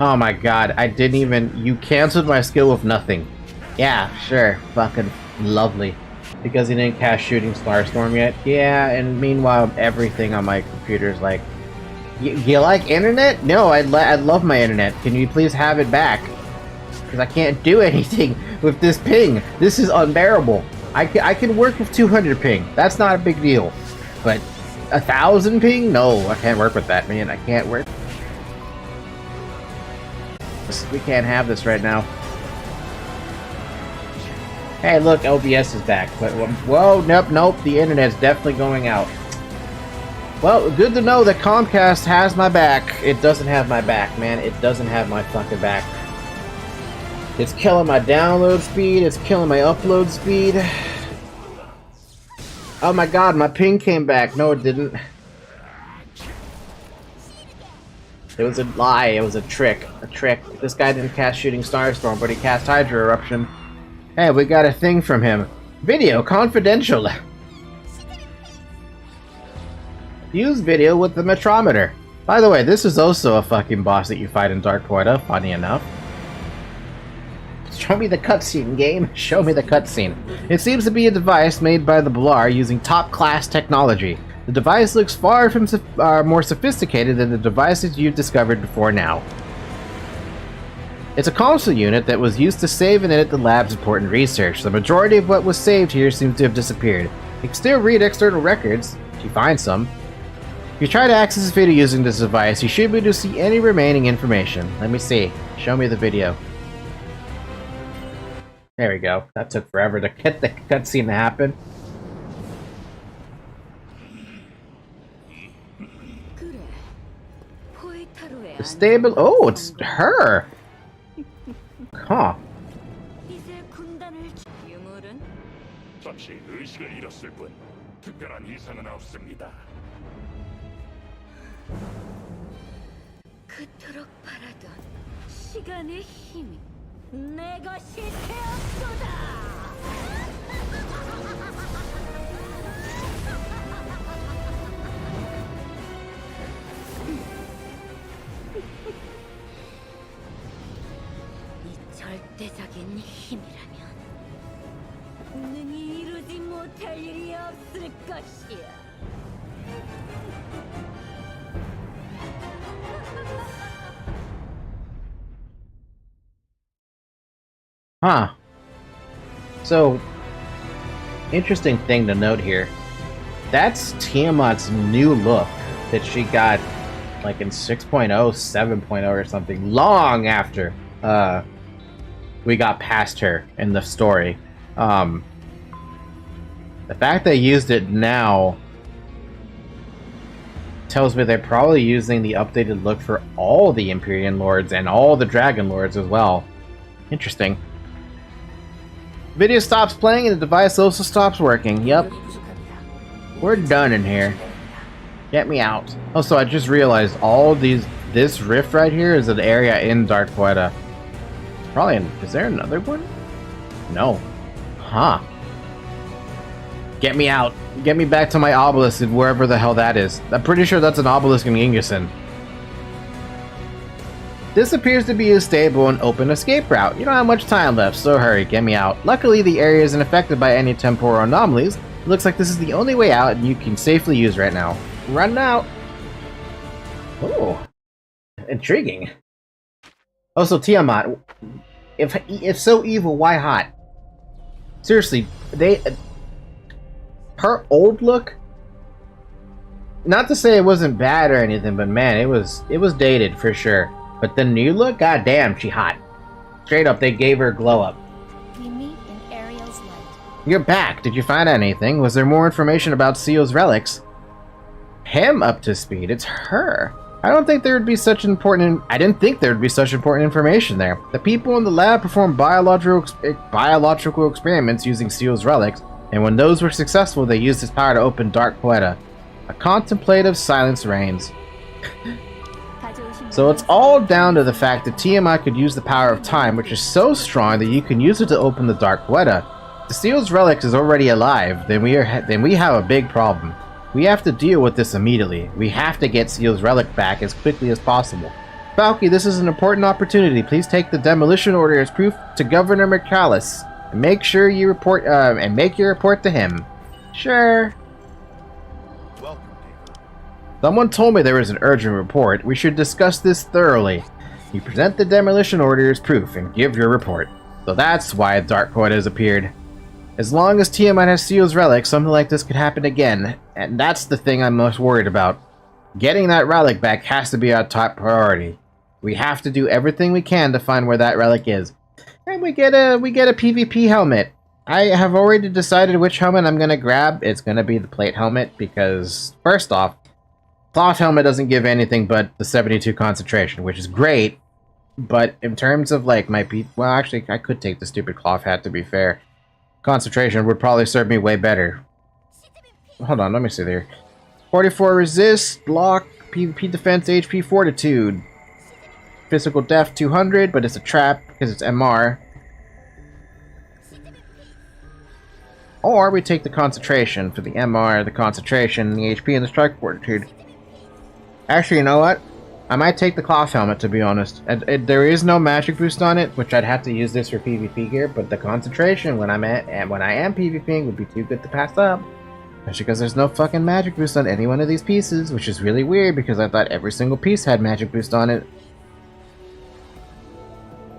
S1: Oh my god, I didn't even... You canceled my skill with nothing. Yeah, sure. Fucking lovely. Because he didn't cast Shooting Starstorm yet? Yeah, and meanwhile everything on my computer is like... You like internet? No, I'd love my internet. Can you please have it back? Because I can't do anything with this ping. This is unbearable. I can work with 200 ping. That's not a big deal. But 1,000 ping? No, I can't work with that, man. I can't work. We can't have this right now. Hey, look, OBS is back. But whoa, nope. The internet's definitely going out. Well, good to know that Comcast has my back. It doesn't have my back, man. It doesn't have my fucking back. It's killing my download speed. It's killing my upload speed. Oh my god, my ping came back. No, it didn't. It was a lie. It was a trick. A trick. This guy didn't cast Shooting Starstorm, but he cast Hydra Eruption. Hey, we got a thing from him. Video confidential. Use video with the Metrometer. By the way, this is also a fucking boss that you fight in Dark Poeta, funny enough. Show me the cutscene, game. Show me the cutscene. It seems to be a device made by the Blar using top-class technology. The device looks far from more sophisticated than the devices you've discovered before now. It's a console unit that was used to save and edit the lab's important research. The majority of what was saved here seems to have disappeared. You can still read external records, if you find some. If you try to access this video using this device, you should be able to see any remaining information. Let me see. Show me the video. There we go. That took forever to get the cutscene to happen. Stable. Oh, it's her. Huh.
S3: 잠시 의식을 잃었을 뿐 특별한 이상은 없습니다.
S6: 그토록 바라던 시간의 힘이 내 것이 되었도다. 이 절대적인 힘이라면 능히 이루지 못할 일이 없을 것이야.
S1: Huh. So, interesting thing to note here. That's Tiamat's new look that she got like in 6.0, 7.0 or something, long after we got past her in the story. The fact they used it now tells me they're probably using the updated look for all the Empyrean Lords and all the Dragon Lords as well. Interesting. Video stops playing and the device also stops working. Yep. We're done in here. Get me out. Also, I just realized this rift right here is an area in Dark Poeta. Probably is there another one? No. Huh. Get me out. Get me back to my obelisk and wherever the hell that is. I'm pretty sure that's an obelisk in Gingason. This appears to be a stable and open escape route. You don't have much time left, so hurry, get me out. Luckily, the area isn't affected by any temporal anomalies. It looks like this is the only way out and you can safely use right now. Run out. Oh, intriguing. Also, Tiamat, if so evil, why hot? Seriously, her old look. Not to say it wasn't bad or anything, but man, it was dated for sure. But the new look, goddamn, she hot. Straight up, they gave her a glow up.
S6: We meet in Ariel's light.
S1: You're back. Did you find anything? Was there more information about Seal's relics? Him up to speed. It's her. I didn't think there would be such important information there. The people in the lab performed biological experiments using Seal's relics, and when those were successful, they used his power to open Dark Poeta. A contemplative silence reigns. So it's all down to the fact that Tiamat could use the power of time, which is so strong that you can use it to open the Dark Poeta. If Seal's relics is already alive, then we have a big problem. We have to deal with this immediately. We have to get Seal's relic back as quickly as possible. Falky, this is an important opportunity. Please take the demolition order as proof to Governor Michalis, and make sure you report and make your report to him. Sure.
S3: Welcome, David.
S1: Someone told me there was an urgent report. We should discuss this thoroughly. You present the demolition order as proof and give your report. So that's why Dark Poeta has appeared. As long as Tiamat has Seal's relic, something like this could happen again, and that's the thing I'm most worried about. Getting that relic back has to be our top priority. We have to do everything we can to find where that relic is. And we get a PvP helmet. I have already decided which helmet I'm gonna grab. It's gonna be the plate helmet because, first off, cloth helmet doesn't give anything but the 72 concentration, which is great. But in terms of like well, actually, I could take the stupid cloth hat to be fair. Concentration would probably serve me way better. Hold on, let me see there. 44 resist, block, PvP defense, HP fortitude. Physical def 200, but it's a trap because it's MR. Or we take the concentration for the MR, the concentration, the HP, and the strike fortitude. Actually, you know what? I might take the cloth helmet, to be honest. There is no magic boost on it, which I'd have to use this for PvP gear, but the concentration when I am PvPing would be too good to pass up. Especially because there's no fucking magic boost on any one of these pieces, which is really weird because I thought every single piece had magic boost on it.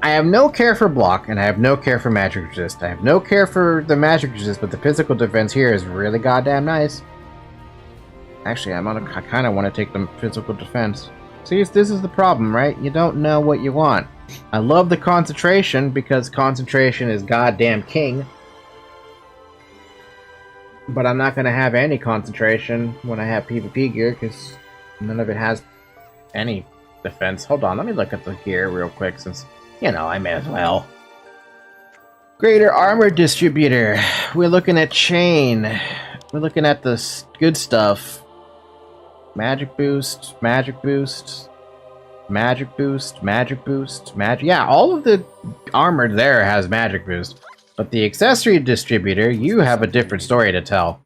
S1: I have no care for block, and I have no care for magic resist. I have no care for the magic resist, but the physical defense here is really goddamn nice. Actually, I kind of want to take the physical defense. See, this is the problem, right? You don't know what you want. I love the concentration because concentration is goddamn king. But I'm not going to have any concentration when I have PvP gear because none of it has any defense. Hold on, let me look at the gear real quick since, you know, I may as well. Greater armor distributor. We're looking at chain. We're looking at the good stuff. Magic boost, magic boost, magic boost, magic boost, magic. Yeah, all of the armor there has magic boost. But the accessory distributor, you have a different story to tell.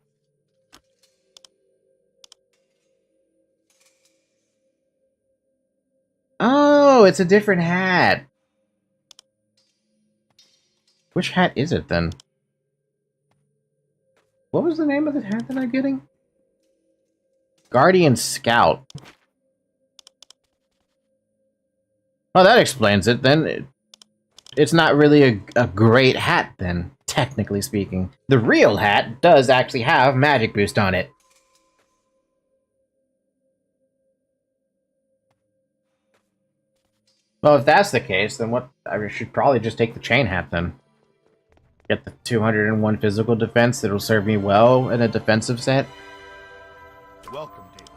S1: Oh, it's a different hat. Which hat is it then? What was the name of the hat that I'm getting? Guardian Scout. Oh, that explains it. Then it's not really a great hat then, technically speaking. The real hat does actually have magic boost on it. Well, if that's the case, then what? I should probably just take the chain hat then. Get the 201 physical defense. That'll serve me well in a defensive set.
S7: Welcome, Deva.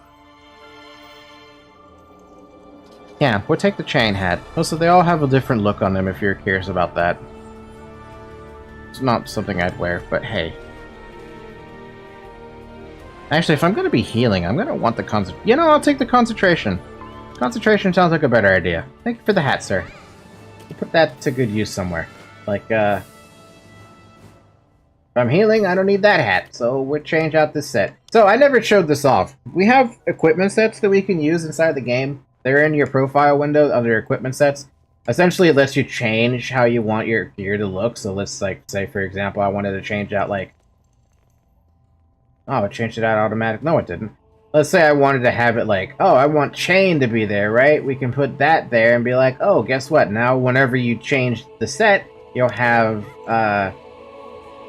S1: Yeah, we'll take the chain hat. Also, they all have a different look on them if you're curious about that. It's not something I'd wear, but hey. Actually, if I'm going to be healing, I'm going to want the concentration. You know, I'll take the concentration. Concentration sounds like a better idea. Thank you for the hat, sir. We'll put that to good use somewhere. Like, if I'm healing, I don't need that hat, so we'll change out this set. So, I never showed this off. We have equipment sets that we can use inside the game. They're in your profile window under equipment sets. Essentially, it lets you change how you want your gear to look. So let's, like, say, for example, I wanted to change out, like... Oh, it changed it out automatic. No, it didn't. Let's say I wanted to have it like, oh, I want chain to be there, right? We can put that there and be like, oh, guess what? Now, whenever you change the set, you'll have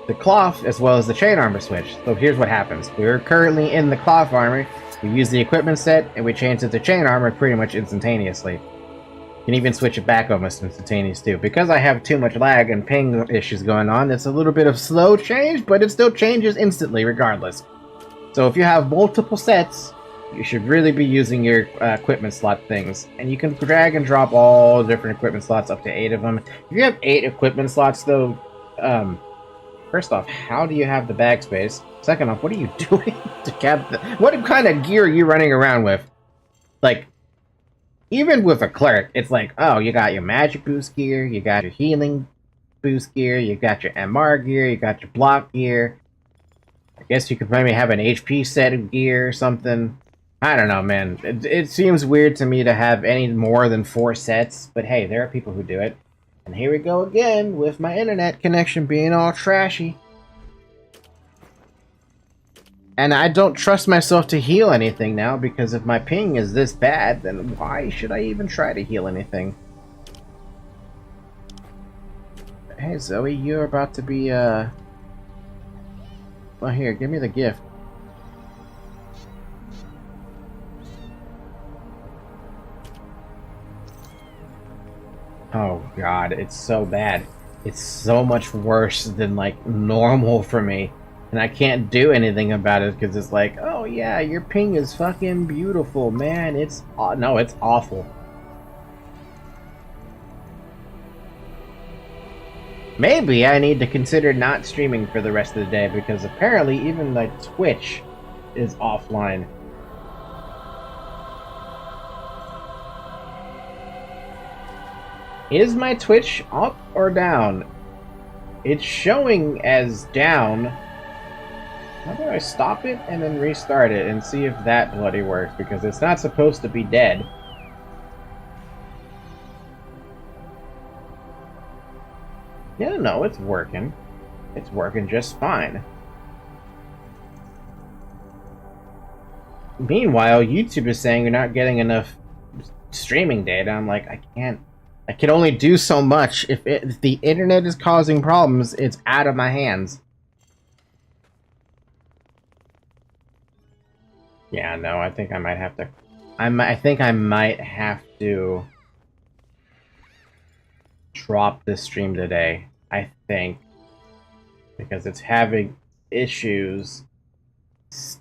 S1: the cloth as well as the chain armor switch. So here's what happens. We're currently in the cloth armor. We use the equipment set, and we change it to chain armor pretty much instantaneously. You can even switch it back almost instantaneous too. Because I have too much lag and ping issues going on, it's a little bit of slow change, but it still changes instantly regardless. So if you have multiple sets, you should really be using your equipment slot things. And you can drag and drop all different equipment slots, up to 8 of them. If you have 8 equipment slots though, first off, how do you have the bag space? Second off, what are you doing to cap the... What kind of gear are you running around with? Like, even with a cleric, it's like, oh, you got your magic boost gear, you got your healing boost gear, you got your MR gear, you got your block gear. I guess you could maybe have an HP set of gear or something. I don't know, man. It seems weird to me to have any more than 4 sets, but hey, there are people who do it. And here we go again with my internet connection being all trashy. And I don't trust myself to heal anything now, because if my ping is this bad, then why should I even try to heal anything? Hey Zoe, you're about to be, well here, give me the gift. Oh god, it's so bad. It's so much worse than, like, normal for me. And I can't do anything about it because it's like, oh yeah, your ping is fucking beautiful, man. It's... no, it's awful. Maybe I need to consider not streaming for the rest of the day because apparently even my Twitch is offline. Is my Twitch up or down? It's showing as down. How do I stop it and then restart it and see if that bloody works? Because it's not supposed to be dead. Yeah, no, it's working. It's working just fine. Meanwhile, YouTube is saying you're not getting enough streaming data. I'm like, I can't. I can only do so much. If the internet is causing problems, it's out of my hands. Yeah, no, I think I might have to... I think I might have to drop this stream today. I think. Because it's having issues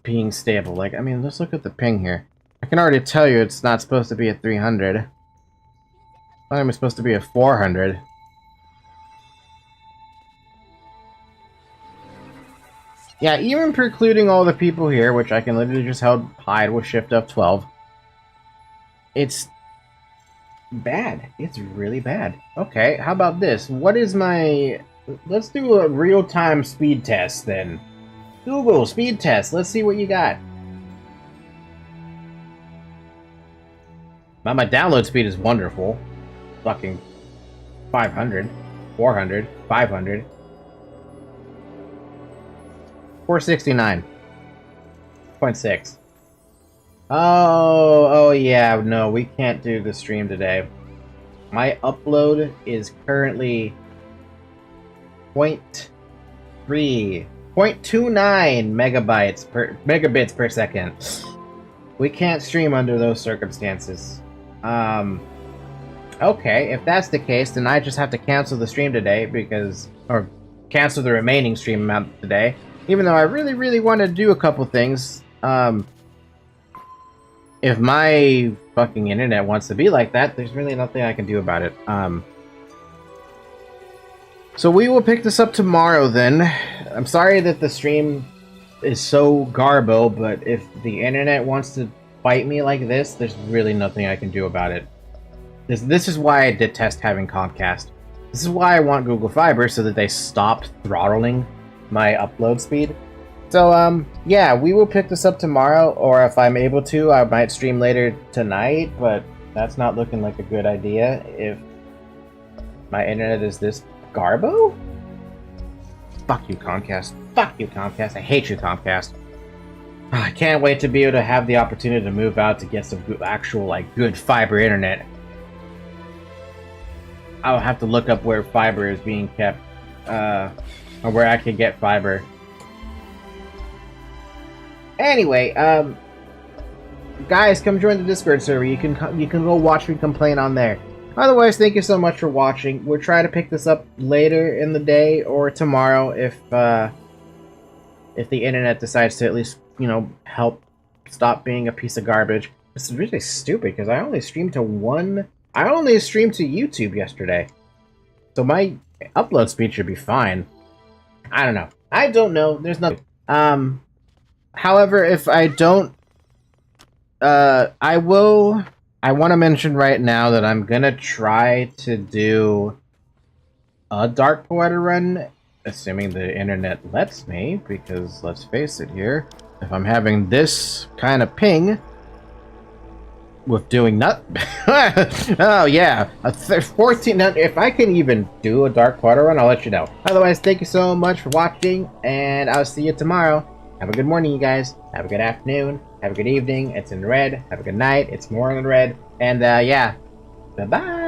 S1: being stable. Like, I mean, let's look at the ping here. I can already tell you it's not supposed to be at 300. I'm supposed to be at 400. Yeah, even precluding all the people here, which I can literally just hide with Shift F12. It's bad. It's really bad. Okay, how about this? What is my... Let's do a real-time speed test, then. Google, speed test. Let's see what you got. Now, my download speed is wonderful. Fucking 500, 400, 500. 469.6. Oh yeah, no, we can't do the stream today. My upload is currently 0.29 megabits per second. We can't stream under those circumstances. Okay, if that's the case, then I just have to cancel the stream today or cancel the remaining stream amount today. Even though I really, really want to do a couple things. If my fucking internet wants to be like that, there's really nothing I can do about it. So we will pick this up tomorrow then. I'm sorry that the stream is so garbo, but if the internet wants to fight me like this, there's really nothing I can do about it. This is why I detest having Comcast. This is why I want Google Fiber, so that they stop throttling my upload speed. So, yeah, we will pick this up tomorrow, or if I'm able to, I might stream later tonight, but that's not looking like a good idea if my internet is this garbo? Fuck you, Comcast. Fuck you, Comcast. I hate you, Comcast. I can't wait to be able to have the opportunity to move out to get some actual, like, good fiber internet. I'll have to look up where fiber is being kept, or where I can get fiber. Anyway, guys, come join the Discord server. You can go watch me complain on there. Otherwise, thank you so much for watching. We'll try to pick this up later in the day or tomorrow if the internet decides to at least, you know, help stop being a piece of garbage. This is really stupid because I only streamed to YouTube yesterday, so my upload speed should be fine. I don't know. I don't know. There's nothing. However, if I don't, I want to mention right now that I'm gonna try to do a Dark Poeta run, assuming the internet lets me, because let's face it here, if I'm having this kind of ping with doing nothing, oh yeah, 14, if I can even do a Dark Poeta run, I'll let you know. Otherwise, thank you so much for watching, and I'll see you tomorrow. Have a good morning, you guys. Have a good afternoon. Have a good evening. It's in red. Have a good night. It's more in red. And, yeah. Bye-bye.